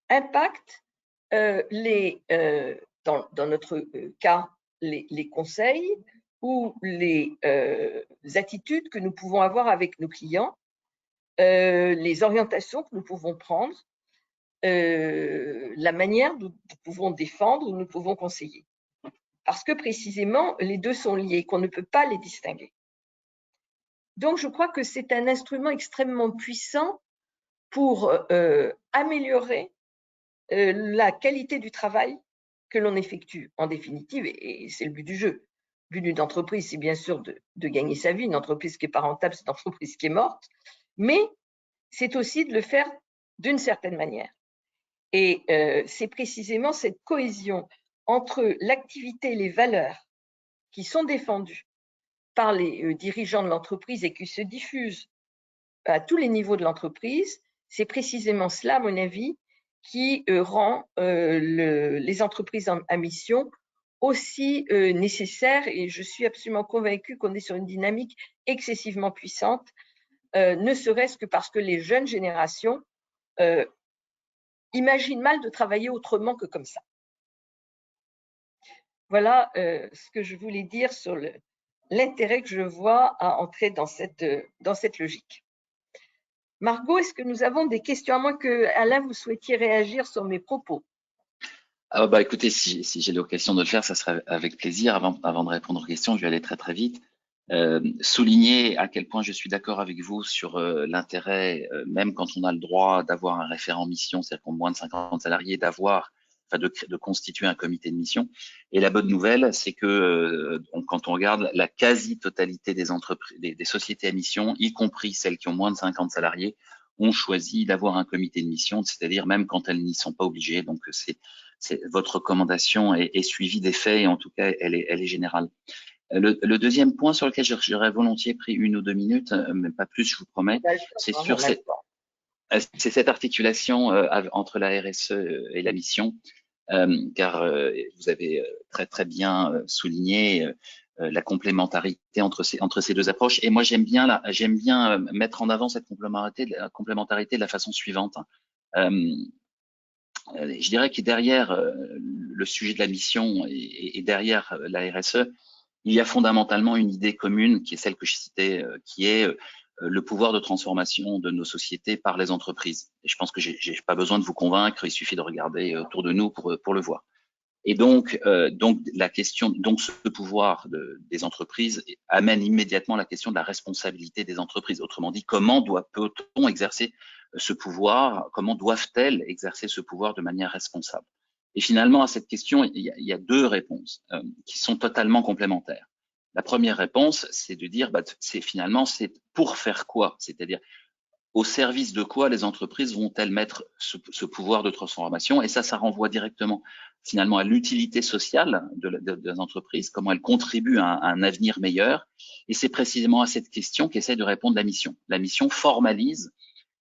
impacte dans notre cas, les conseils ou les attitudes que nous pouvons avoir avec nos clients, les orientations que nous pouvons prendre, la manière dont nous pouvons défendre ou nous pouvons conseiller. Parce que précisément, les deux sont liés, qu'on ne peut pas les distinguer. Donc, je crois que c'est un instrument extrêmement puissant pour améliorer la qualité du travail que l'on effectue, en définitive, et c'est le but du jeu. but d'une entreprise, c'est bien sûr de gagner sa vie. Une entreprise qui n'est pas rentable, c'est une entreprise qui est morte. Mais c'est aussi de le faire d'une certaine manière. Et c'est précisément cette cohésion entre l'activité et les valeurs qui sont défendues par les dirigeants de l'entreprise et qui se diffusent à tous les niveaux de l'entreprise. C'est précisément cela, à mon avis, qui rend les entreprises à mission aussi nécessaires. Et je suis absolument convaincue qu'on est sur une dynamique excessivement puissante, ne serait-ce que parce que les jeunes générations imaginent mal de travailler autrement que comme ça. Voilà ce que je voulais dire sur l'intérêt que je vois à entrer dans cette logique. Margot, est-ce que nous avons des questions, à moins que Alain, vous souhaitiez réagir sur mes propos? Bah, écoutez, si j'ai l'occasion de le faire, ça sera avec plaisir. Avant de répondre aux questions, je vais aller très très vite. Souligner à quel point je suis d'accord avec vous sur l'intérêt, même quand on a le droit d'avoir un référent mission, c'est-à-dire qu'on a moins de 50 salariés, de constituer un comité de mission. Et la bonne nouvelle, c'est que quand on regarde la quasi-totalité des entreprises, des sociétés à mission, y compris celles qui ont moins de 50 salariés, ont choisi d'avoir un comité de mission, c'est-à-dire même quand elles n'y sont pas obligées. Donc votre recommandation est suivie des faits et en tout cas elle est générale. Le deuxième point sur lequel j'aurais volontiers pris 1 ou 2 minutes, mais pas plus, je vous promets, c'est sur c'est cette articulation entre la RSE et la mission, car vous avez très très bien souligné la complémentarité entre ces deux approches. Et moi j'aime bien mettre en avant cette complémentarité de la façon suivante. Je dirais que derrière le sujet de la mission et derrière la RSE, il y a fondamentalement une idée commune qui est celle que je citais, qui est le pouvoir de transformation de nos sociétés par les entreprises. Et je pense que j'ai pas besoin de vous convaincre, il suffit de regarder autour de nous pour le voir. Et donc la question, donc ce pouvoir des entreprises amène immédiatement la question de la responsabilité des entreprises. Autrement dit, comment peut-on exercer ce pouvoir? Comment doivent-elles exercer ce pouvoir de manière responsable? Et finalement, à cette question, il y a deux réponses qui sont totalement complémentaires. La première réponse, c'est de dire, c'est pour faire quoi? C'est-à-dire, au service de quoi les entreprises vont-elles mettre ce pouvoir de transformation? Et ça renvoie directement finalement à l'utilité sociale des entreprises, comment elles contribuent à un avenir meilleur. Et c'est précisément à cette question qu'essaie de répondre la mission. La mission formalise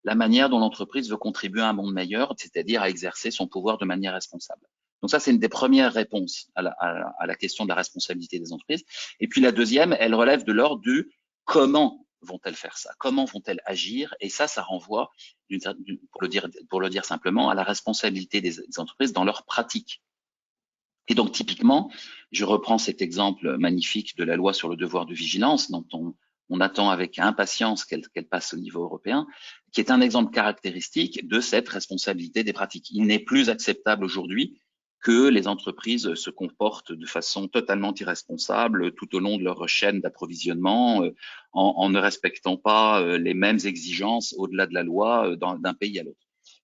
la manière dont l'entreprise veut contribuer à un monde meilleur, c'est-à-dire à exercer son pouvoir de manière responsable. Donc ça, c'est une des premières réponses à la question de la responsabilité des entreprises. Et puis la deuxième, elle relève de l'ordre du comment vont-elles faire ça? Comment vont-elles agir? Et ça renvoie, pour le dire simplement, à la responsabilité des entreprises dans leur pratique. Et donc, typiquement, je reprends cet exemple magnifique de la loi sur le devoir de vigilance dont on attend avec impatience qu'elle passe au niveau européen, qui est un exemple caractéristique de cette responsabilité des pratiques. Il n'est plus acceptable aujourd'hui que les entreprises se comportent de façon totalement irresponsable tout au long de leur chaîne d'approvisionnement, en ne respectant pas les mêmes exigences au-delà de la loi d'un pays à l'autre.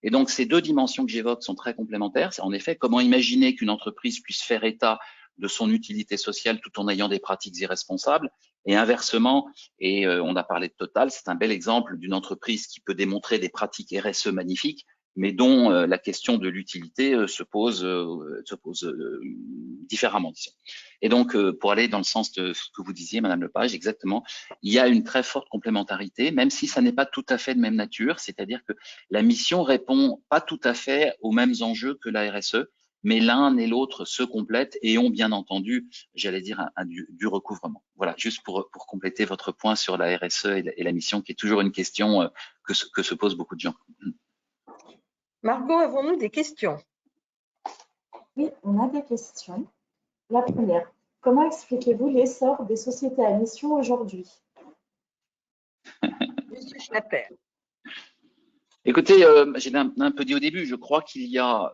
Et donc, ces deux dimensions que j'évoque sont très complémentaires. C'est en effet comment imaginer qu'une entreprise puisse faire état de son utilité sociale tout en ayant des pratiques irresponsables. Et inversement, et on a parlé de Total, c'est un bel exemple d'une entreprise qui peut démontrer des pratiques RSE magnifiques, mais dont la question de l'utilité se pose différemment, disons. Et donc, pour aller dans le sens de ce que vous disiez, Madame Lepage, exactement, il y a une très forte complémentarité, même si ça n'est pas tout à fait de même nature, c'est-à-dire que la mission répond pas tout à fait aux mêmes enjeux que la RSE, mais l'un et l'autre se complètent et ont bien entendu, j'allais dire, du recouvrement. Voilà, juste pour compléter votre point sur la RSE et la mission, qui est toujours une question que se posent beaucoup de gens. Margot, avons-nous des questions? Oui, on a des questions. La première, comment expliquez-vous l'essor des sociétés à mission aujourd'hui? Monsieur Schnapper. Écoutez, j'ai un peu dit au début, je crois qu'il y a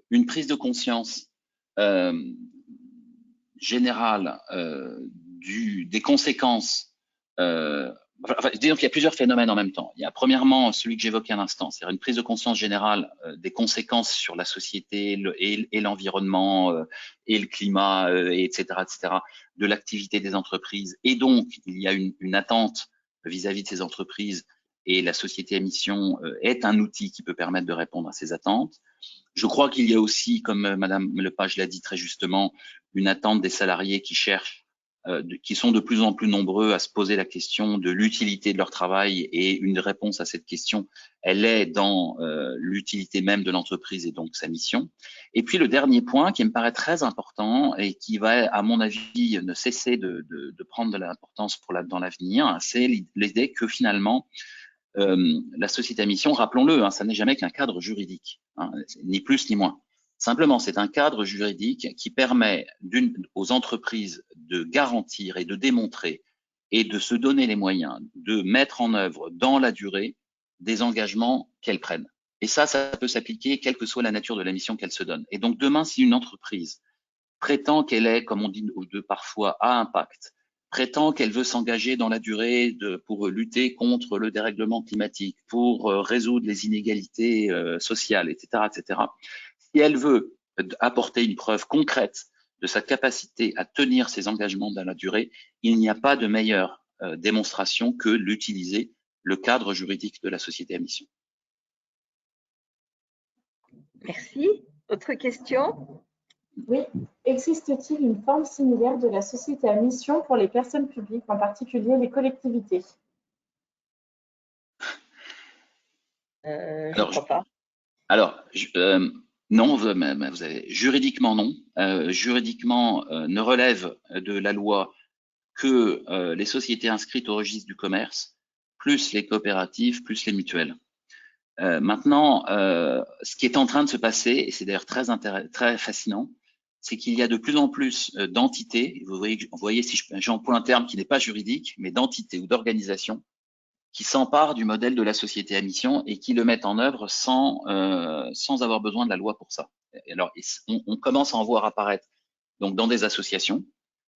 une prise de conscience générale des conséquences enfin, disons qu'il y a plusieurs phénomènes en même temps. Il y a premièrement celui que j'évoquais à l'instant, c'est-à-dire une prise de conscience générale des conséquences sur la société et l'environnement et le climat, etc., de l'activité des entreprises. Et donc, il y a une attente vis-à-vis de ces entreprises, et la société à mission est un outil qui peut permettre de répondre à ces attentes. Je crois qu'il y a aussi, comme Madame Lepage l'a dit très justement, une attente des salariés qui cherchent, qui sont de plus en plus nombreux à se poser la question de l'utilité de leur travail, et une réponse à cette question, elle est dans l'utilité même de l'entreprise et donc sa mission. Et puis le dernier point qui me paraît très important et qui va, à mon avis, ne cesser de prendre de l'importance dans l'avenir, c'est l'idée que finalement, la société à mission, rappelons-le, hein, ça n'est jamais qu'un cadre juridique, hein, ni plus ni moins. Simplement, c'est un cadre juridique qui permet aux entreprises de garantir et de démontrer et de se donner les moyens de mettre en œuvre dans la durée des engagements qu'elles prennent. Et ça peut s'appliquer quelle que soit la nature de la mission qu'elle se donne. Et donc demain, si une entreprise prétend qu'elle est, comme on dit parfois, à impact, prétend qu'elle veut s'engager dans la durée pour lutter contre le dérèglement climatique, pour résoudre les inégalités sociales, etc., etc. Si elle veut apporter une preuve concrète de sa capacité à tenir ses engagements dans la durée, il n'y a pas de meilleure démonstration que d'utiliser le cadre juridique de la société à mission. Merci. Autre question? Oui. Existe-t-il une forme similaire de la société à mission pour les personnes publiques, en particulier les collectivités? Je ne crois pas. Alors, non, vous avez, juridiquement non. Juridiquement, ne relève de la loi que les sociétés inscrites au registre du commerce, plus les coopératives, plus les mutuelles. Maintenant, ce qui est en train de se passer, et c'est d'ailleurs très fascinant, c'est qu'il y a de plus en plus d'entités, vous voyez si j'emploie un terme qui n'est pas juridique, mais d'entités ou d'organisations qui s'emparent du modèle de la société à mission et qui le mettent en œuvre sans avoir besoin de la loi pour ça. Et alors, on commence à en voir apparaître donc dans des associations.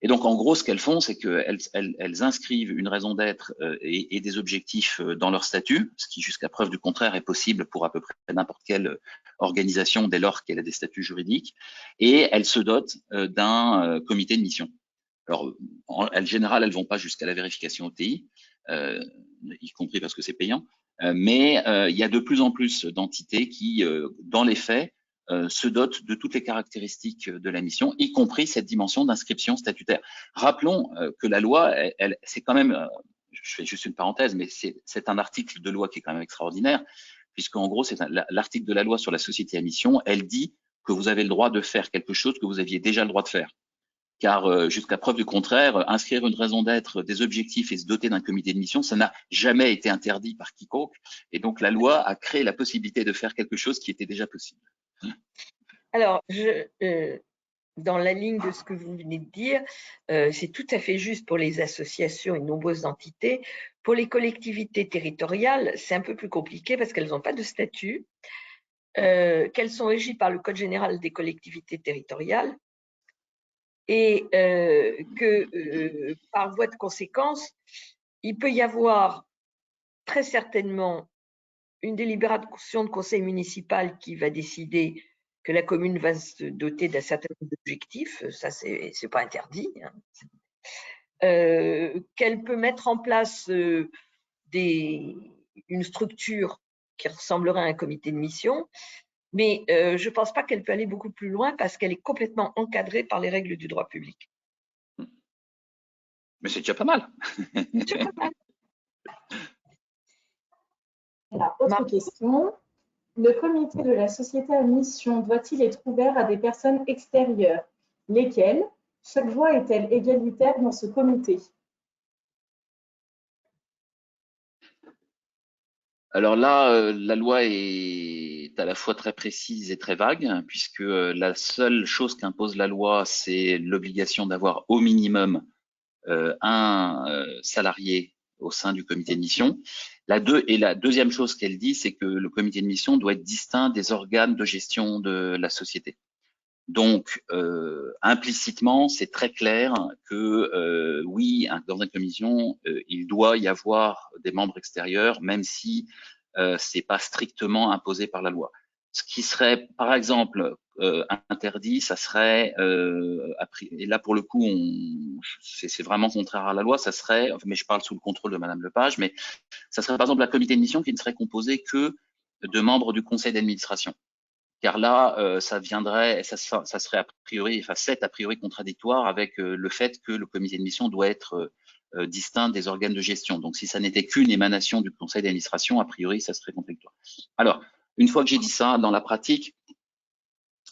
Et donc, en gros, ce qu'elles font, c'est qu'elles inscrivent une raison d'être et des objectifs dans leur statut, ce qui, jusqu'à preuve du contraire, est possible pour à peu près n'importe quelle organisation dès lors qu'elle a des statuts juridiques. Et elles se dotent d'un comité de mission. Alors, en général, elles vont pas jusqu'à la vérification OTI, y compris parce que c'est payant, mais il y a de plus en plus d'entités qui, dans les faits, se dotent de toutes les caractéristiques de la mission, y compris cette dimension d'inscription statutaire. Rappelons que la loi, c'est quand même, je fais juste une parenthèse, mais c'est un article de loi qui est quand même extraordinaire, puisqu'en gros, c'est l'article de la loi sur la société à mission, elle dit que vous avez le droit de faire quelque chose que vous aviez déjà le droit de faire. Car jusqu'à preuve du contraire, inscrire une raison d'être, des objectifs et se doter d'un comité de mission, ça n'a jamais été interdit par quiconque. Et donc la loi a créé la possibilité de faire quelque chose qui était déjà possible. Alors, dans la ligne de ce que vous venez de dire, c'est tout à fait juste pour les associations et nombreuses entités. Pour les collectivités territoriales, c'est un peu plus compliqué parce qu'elles n'ont pas de statut, qu'elles sont régies par le Code général des collectivités territoriales, et que par voie de conséquence, il peut y avoir très certainement une délibération de conseil municipal qui va décider que la commune va se doter d'un certain nombre d'objectifs, ça c'est pas interdit, hein. Qu'elle peut mettre en place une structure qui ressemblerait à un comité de mission, mais je ne pense pas qu'elle peut aller beaucoup plus loin parce qu'elle est complètement encadrée par les règles du droit public. Mais c'est déjà pas mal. C'est pas mal. Alors, autre question. Le comité de la société à mission doit-il être ouvert à des personnes extérieures? Lesquelles? Chaque voix est-elle égalitaire dans ce comité? Alors là, la loi est à la fois très précise et très vague, puisque la seule chose qu'impose la loi, c'est l'obligation d'avoir au minimum un salarié au sein du comité de mission. La deuxième chose qu'elle dit, c'est que le comité de mission doit être distinct des organes de gestion de la société. Donc, implicitement, c'est très clair que oui, dans une commission, il doit y avoir des membres extérieurs, même si c'est pas strictement imposé par la loi. Ce qui serait, par exemple, interdit, ça serait, et là pour le coup, c'est vraiment contraire à la loi, ça serait, mais je parle sous le contrôle de Madame Lepage, mais ça serait par exemple la comité de mission qui ne serait composé que de membres du conseil d'administration. Car là, ça viendrait, ça serait a priori, enfin, c'est a priori contradictoire avec le fait que le comité de mission doit être distinct des organes de gestion. Donc, si ça n'était qu'une émanation du conseil d'administration, a priori, ça serait contradictoire. Alors, une fois que j'ai dit ça, dans la pratique,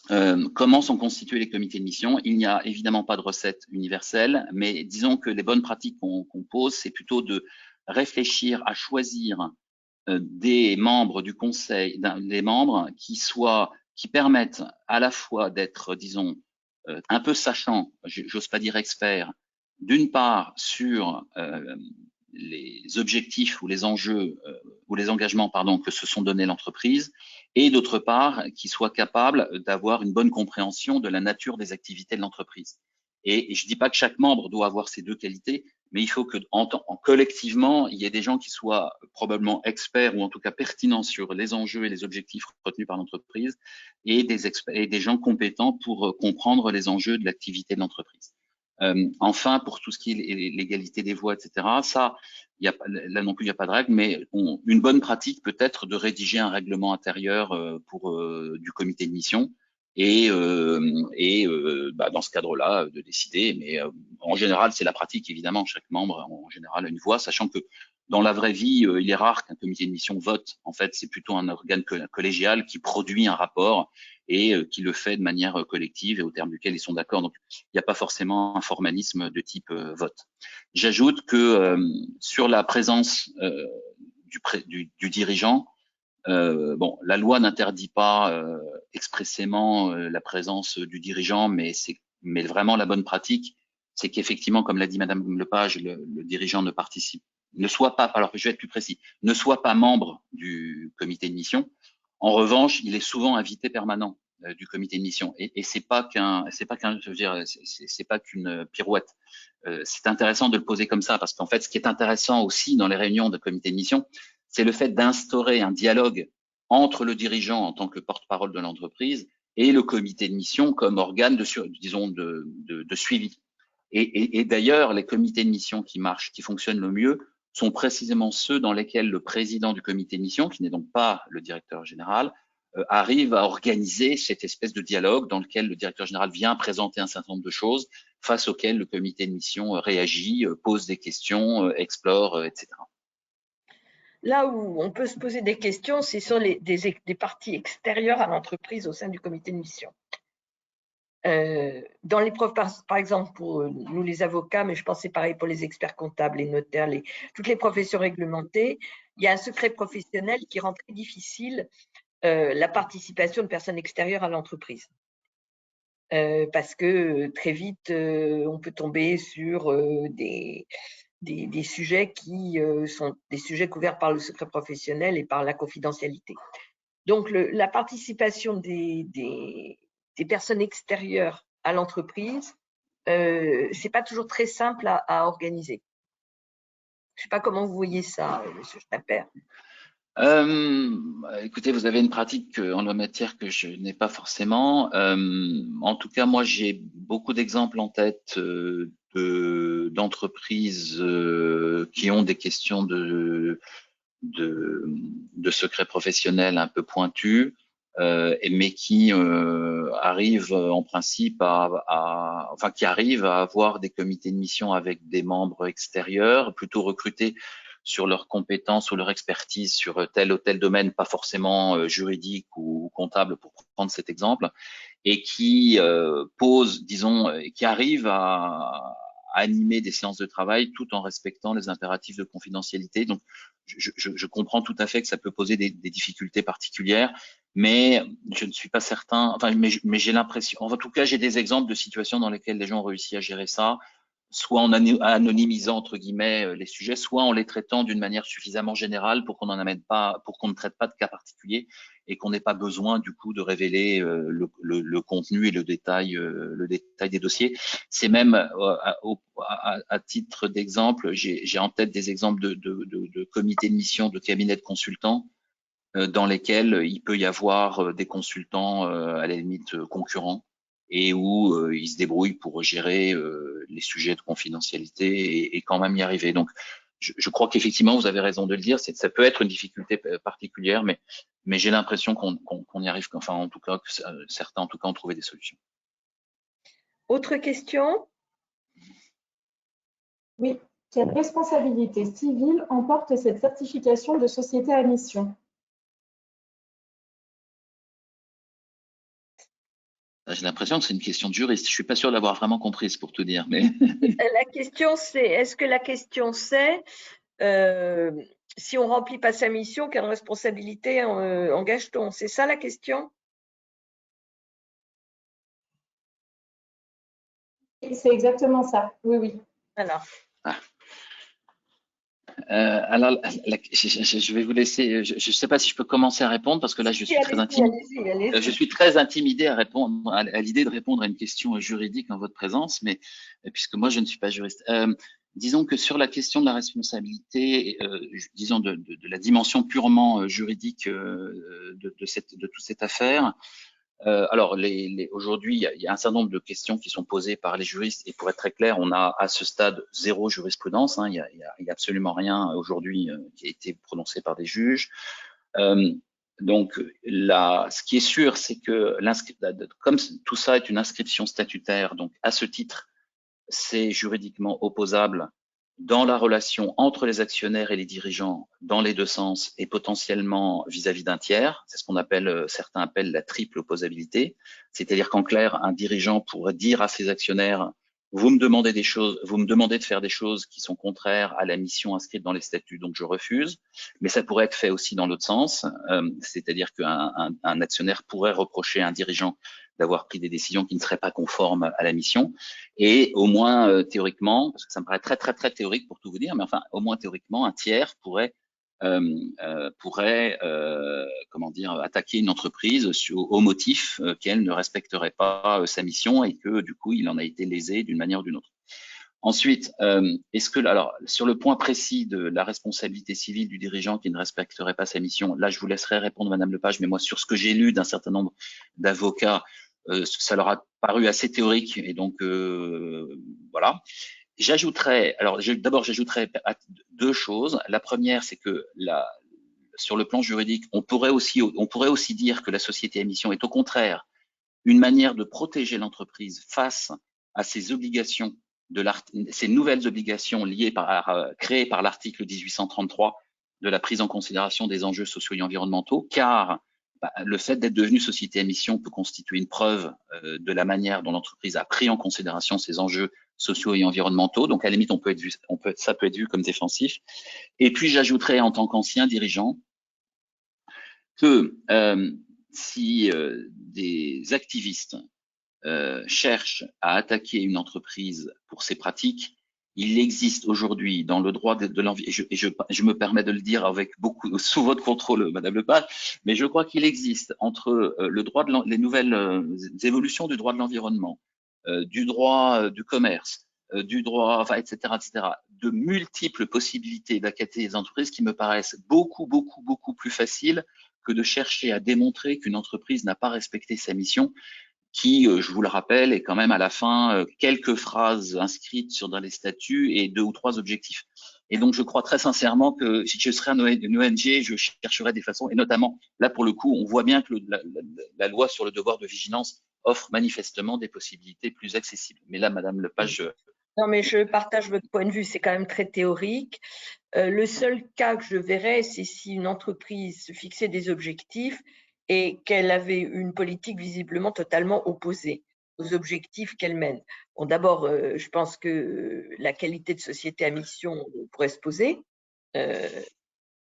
comment sont constitués les comités de mission? Il n'y a évidemment pas de recette universelle, mais disons que les bonnes pratiques qu'on pose, c'est plutôt de réfléchir à choisir des membres du conseil, des membres qui permettent à la fois d'être, disons, un peu sachants, j'ose pas dire experts, d'une part sur les objectifs ou les enjeux ou les engagements pardon que se sont donnés l'entreprise, et d'autre part qui soient capables d'avoir une bonne compréhension de la nature des activités de l'entreprise. Et je dis pas que chaque membre doit avoir ces deux qualités, mais il faut que collectivement, il y ait des gens qui soient probablement experts ou en tout cas pertinents sur les enjeux et les objectifs retenus par l'entreprise, et des gens compétents pour comprendre les enjeux de l'activité de l'entreprise. Enfin, pour tout ce qui est l'égalité des voix, etc., ça, là non plus, il n'y a pas de règle, mais une bonne pratique peut être de rédiger un règlement intérieur du comité de mission, et dans ce cadre-là, de décider. Mais en général, c'est la pratique, évidemment. Chaque membre, en général, a une voix, sachant que dans la vraie vie, il est rare qu'un comité de mission vote. En fait, c'est plutôt un organe collégial qui produit un rapport et qui le fait de manière collective et au terme duquel ils sont d'accord. Donc, il n'y a pas forcément un formalisme de type vote. J'ajoute que sur la présence du dirigeant, bon, la loi n'interdit pas expressément la présence du dirigeant, mais vraiment la bonne pratique, c'est qu'effectivement, comme l'a dit Madame Lepage, le dirigeant ne soit pas, alors je vais être plus précis, ne soit pas membre du comité de mission. En revanche, il est souvent invité permanent du comité de mission, et c'est pas qu'une pirouette. C'est intéressant de le poser comme ça, parce qu'en fait, ce qui est intéressant aussi dans les réunions de comité de mission, c'est le fait d'instaurer un dialogue entre le dirigeant en tant que porte-parole de l'entreprise et le comité de mission comme organe de suivi. Et d'ailleurs, les comités de mission qui fonctionnent le mieux, sont précisément ceux dans lesquels le président du comité de mission, qui n'est donc pas le directeur général, arrive à organiser cette espèce de dialogue dans lequel le directeur général vient présenter un certain nombre de choses face auxquelles le comité de mission réagit, pose des questions, explore, etc. Là où on peut se poser des questions, ce sont des parties extérieures à l'entreprise au sein du comité de mission. Dans les preuves, par exemple, pour nous les avocats, mais je pense que c'est pareil pour les experts comptables, les notaires, toutes les professions réglementées, il y a un secret professionnel qui rend très difficile la participation de personnes extérieures à l'entreprise. Parce que très vite, on peut tomber sur des sujets qui sont des sujets couverts par le secret professionnel et par la confidentialité. Donc, la participation des personnes extérieures à l'entreprise, c'est pas toujours très simple à organiser. Je sais pas comment vous voyez ça, Monsieur Schnapper. Écoutez, vous avez une pratique en la matière que je n'ai pas forcément. En tout cas, moi, j'ai beaucoup d'exemples en tête d'entreprises qui ont des questions de secret professionnel un peu pointus, mais qui arrivent en principe qui arrivent à avoir des comités de mission avec des membres extérieurs, plutôt recrutés sur leurs compétences ou leur expertise sur tel ou tel domaine, pas forcément juridique ou comptable pour prendre cet exemple, et qui posent, disons, qui arrivent à animer des séances de travail tout en respectant les impératifs de confidentialité. Donc, je comprends tout à fait que ça peut poser des difficultés particulières, mais je ne suis pas certain. Enfin, mais j'ai l'impression, en tout cas, j'ai des exemples de situations dans lesquelles les gens ont réussi à gérer ça soit en anonymisant entre guillemets les sujets, soit en les traitant d'une manière suffisamment générale pour qu'on ne traite pas de cas particuliers et qu'on n'ait pas besoin du coup de révéler le contenu et le détail des dossiers. C'est même à titre d'exemple, j'ai en tête des exemples de comités de mission, de cabinets de consultants dans lesquels il peut y avoir des consultants à la limite concurrents et où ils se débrouillent pour gérer les sujets de confidentialité et quand même y arriver. Donc, je crois qu'effectivement, vous avez raison de le dire, ça peut être une difficulté particulière, mais j'ai l'impression qu'on y arrive, enfin en tout cas, que certains en tout cas ont trouvé des solutions. Autre question? Oui. Quelle responsabilité civile emporte cette certification de société à mission? J'ai l'impression que c'est une question de juriste. Je suis pas sûr de l'avoir vraiment comprise pour tout dire, mais La question c'est, est-ce que la question c'est si on remplit pas sa mission, quelle responsabilité engage-t-on? C'est ça la question? C'est exactement ça. Oui, oui. Alors. alors, je vais vous laisser. Je ne sais pas si je peux commencer à répondre parce que là, je suis très intimidé. Je suis très intimidé à répondre à l'idée de répondre à une question juridique en votre présence, mais puisque moi, je ne suis pas juriste. Disons que sur la question de la responsabilité, disons de la dimension purement juridique de toute cette affaire. Alors, aujourd'hui, il y a un certain nombre de questions qui sont posées par les juristes et pour être très clair, on a à ce stade zéro jurisprudence. Hein, il y a absolument rien aujourd'hui qui a été prononcé par des juges. Donc, ce qui est sûr, c'est que comme tout ça est une inscription statutaire, donc à ce titre, c'est juridiquement opposable dans la relation entre les actionnaires et les dirigeants dans les deux sens et potentiellement vis-à-vis d'un tiers. C'est ce qu'on appelle, certains appellent la triple opposabilité. C'est-à-dire qu'en clair, un dirigeant pourrait dire à ses actionnaires, vous me demandez des choses, vous me demandez de faire des choses qui sont contraires à la mission inscrite dans les statuts, donc je refuse. Mais ça pourrait être fait aussi dans l'autre sens, c'est-à-dire qu'un actionnaire pourrait reprocher à un dirigeant d'avoir pris des décisions qui ne seraient pas conformes à la mission. Et au moins théoriquement, parce que ça me paraît très très très théorique pour tout vous dire, mais enfin au moins théoriquement, un tiers pourrait comment dire, attaquer une entreprise au motif qu'elle ne respecterait pas sa mission et que du coup il en a été lésé d'une manière ou d'une autre. Ensuite, est-ce que, alors, sur le point précis de la responsabilité civile du dirigeant qui ne respecterait pas sa mission, là, je vous laisserai répondre, Madame Lepage, mais moi, sur ce que j'ai lu d'un certain nombre d'avocats, ça leur a paru assez théorique, et donc, voilà. J'ajouterais, alors, d'abord, j'ajouterais deux choses. La première, c'est que sur le plan juridique, on pourrait aussi dire que la société à mission est au contraire une manière de protéger l'entreprise face à ces obligations ces nouvelles obligations créées par l'article 1833 de la prise en considération des enjeux sociaux et environnementaux, car le fait d'être devenu société à mission peut constituer une preuve de la manière dont l'entreprise a pris en considération ces enjeux sociaux et environnementaux. Donc, à la limite, ça peut être vu comme défensif. Et puis, j'ajouterais en tant qu'ancien dirigeant que si des activistes cherchent à attaquer une entreprise pour ses pratiques, il existe aujourd'hui dans le droit de l'environnement, et je me permets de le dire avec beaucoup sous votre contrôle, Madame Lepage, mais je crois qu'il existe entre le droit les nouvelles évolutions du droit de l'environnement, du droit du commerce, du droit, enfin, etc., de multiples possibilités d'attaquer les entreprises qui me paraissent beaucoup plus faciles que de chercher à démontrer qu'une entreprise n'a pas respecté sa mission, qui, je vous le rappelle, est quand même à la fin quelques phrases inscrites dans les statuts et 2 ou 3 objectifs. Et donc, je crois très sincèrement que si je serais une ONG, je chercherais des façons, et notamment, là, pour le coup, on voit bien que la loi sur le devoir de vigilance offre manifestement des possibilités plus accessibles. Mais là, Madame Lepage… Non, mais je partage votre point de vue, c'est quand même très théorique. Le seul cas que je verrais, c'est si une entreprise se fixait des objectifs et qu'elle avait une politique visiblement totalement opposée aux objectifs qu'elle mène. Bon, d'abord, je pense que la qualité de société à mission pourrait se poser,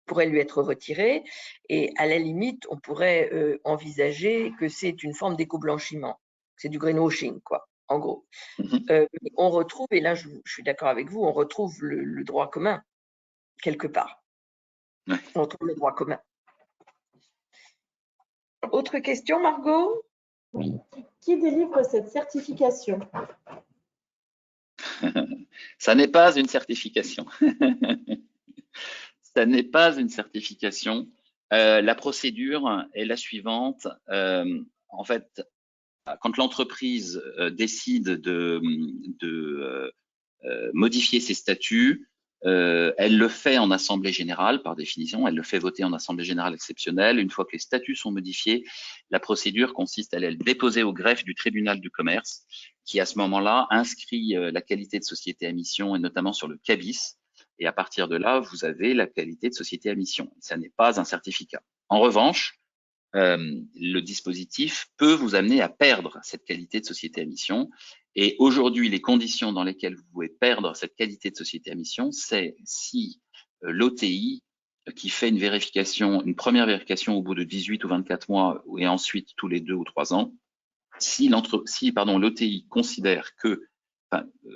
pourrait lui être retirée, et à la limite, on pourrait envisager que c'est une forme d'éco-blanchiment, c'est du greenwashing, quoi, en gros. On retrouve, et là je suis d'accord avec vous, on retrouve le droit commun, quelque part. Ouais. On retrouve le droit commun. Autre question, Margot? Oui. Qui délivre cette certification? Ça n'est pas une certification. Ça n'est pas une certification. La procédure est la suivante. En fait, quand l'entreprise décide de modifier ses statuts, elle le fait en assemblée générale, par définition, elle le fait voter en assemblée générale exceptionnelle. Une fois que les statuts sont modifiés, la procédure consiste à les déposer au greffe du tribunal du commerce, qui à ce moment-là inscrit la qualité de société à mission, et notamment sur le CABIS. Et à partir de là, vous avez la qualité de société à mission. Ça n'est pas un certificat. En revanche, le dispositif peut vous amener à perdre cette qualité de société à mission. Et aujourd'hui, les conditions dans lesquelles vous pouvez perdre cette qualité de société à mission, c'est si l'OTI, qui fait une vérification, une première vérification au bout de 18 ou 24 mois, et ensuite tous les 2 ou 3 ans, si l'OTI considère que,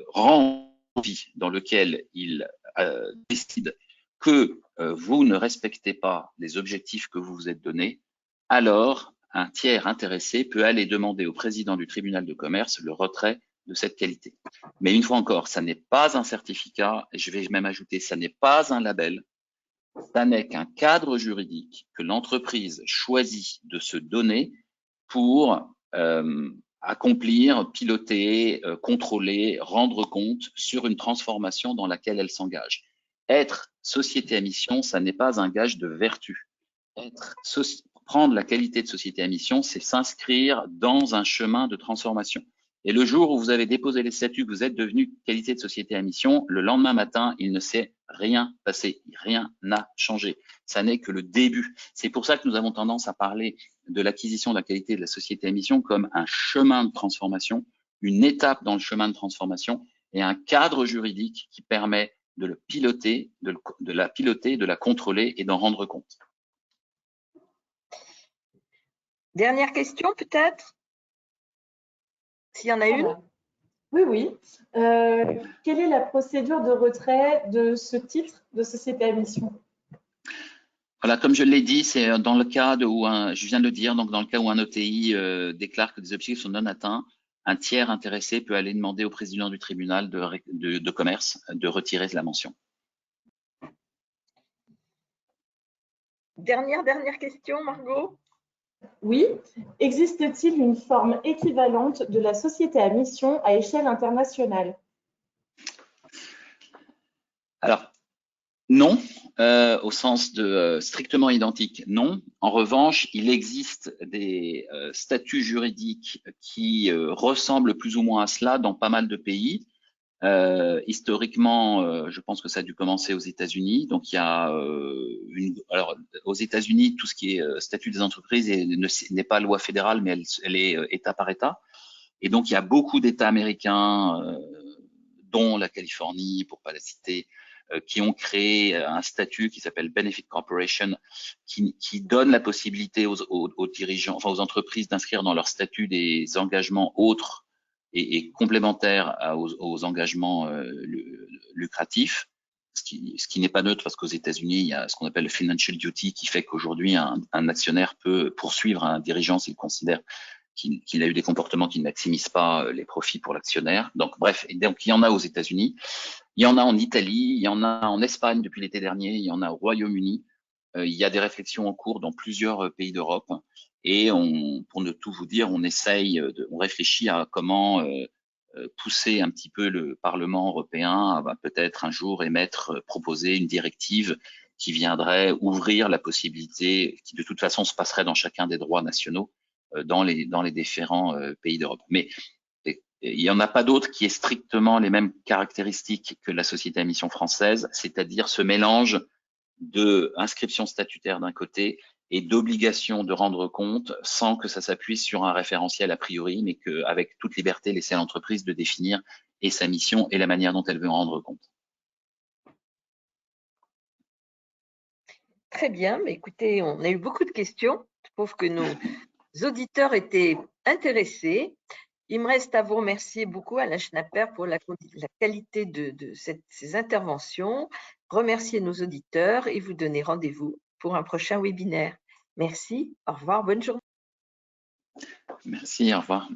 rend avis dans lequel il décide que vous ne respectez pas les objectifs que vous vous êtes donnés, alors un tiers intéressé peut aller demander au président du tribunal de commerce le retrait de cette qualité. Mais une fois encore, ça n'est pas un certificat, et je vais même ajouter, ça n'est pas un label, ça n'est qu'un cadre juridique que l'entreprise choisit de se donner pour accomplir, piloter, contrôler, rendre compte sur une transformation dans laquelle elle s'engage. Être société à mission, ça n'est pas un gage de vertu. Prendre la qualité de société à mission, c'est s'inscrire dans un chemin de transformation. Et le jour où vous avez déposé les statuts, que vous êtes devenu qualité de société à mission, le lendemain matin, il ne s'est rien passé, rien n'a changé. Ça n'est que le début. C'est pour ça que nous avons tendance à parler de l'acquisition de la qualité de la société à mission comme un chemin de transformation, une étape dans le chemin de transformation et un cadre juridique qui permet de le piloter, de la piloter, de la contrôler et d'en rendre compte. Dernière question, peut-être? S'il y en a une? Oui, oui. Quelle est la procédure de retrait de ce titre de société à mission? Voilà, comme je l'ai dit, c'est dans le cas où je viens de le dire, donc dans le cas où un OTI déclare que des objectifs sont non atteints, un tiers intéressé peut aller demander au président du tribunal de commerce de retirer la mention. Dernière question, Margot? Oui. Existe-t-il une forme équivalente de la société à mission à échelle internationale? Alors, non, au sens de strictement identique, non. En revanche, il existe des statuts juridiques qui ressemblent plus ou moins à cela dans pas mal de pays. Historiquement, je pense que ça a dû commencer aux États-Unis. Donc, il y a alors aux États-Unis, tout ce qui est statut des entreprises n'est pas loi fédérale, mais elle est État par État. Et donc, il y a beaucoup d'États américains, dont la Californie, pour pas la citer, qui ont créé un statut qui s'appelle Benefit Corporation, qui donne la possibilité aux dirigeants, enfin aux entreprises d'inscrire dans leur statut des engagements autres et complémentaires aux engagements lucratifs, ce qui n'est pas neutre parce qu'aux États-Unis, il y a ce qu'on appelle le financial duty qui fait qu'aujourd'hui, un actionnaire peut poursuivre un dirigeant s'il considère qu'il a eu des comportements qui ne maximisent pas les profits pour l'actionnaire. Donc, bref, donc il y en a aux États-Unis, il y en a en Italie, il y en a en Espagne depuis l'été dernier, il y en a au Royaume-Uni. Il y a des réflexions en cours dans plusieurs pays d'Europe. Et pour ne tout vous dire, on réfléchit à comment pousser un petit peu le Parlement européen à peut-être un jour proposer une directive qui viendrait ouvrir la possibilité, qui de toute façon se passerait dans chacun des droits nationaux, dans les différents pays d'Europe. Mais il n'y en a pas d'autre qui ait strictement les mêmes caractéristiques que la société à mission française, c'est-à-dire ce mélange de inscription statutaire d'un côté et d'obligation de rendre compte sans que ça s'appuie sur un référentiel a priori, mais qu'avec toute liberté laissée à l'entreprise de définir et sa mission et la manière dont elle veut en rendre compte. Très bien, mais écoutez, on a eu beaucoup de questions. Je trouve que nos auditeurs étaient intéressés. Il me reste à vous remercier beaucoup, Alain Schnapper, pour la qualité de ces interventions, remercier nos auditeurs et vous donner rendez-vous pour un prochain webinaire. Merci, au revoir, bonne journée. Merci, au revoir.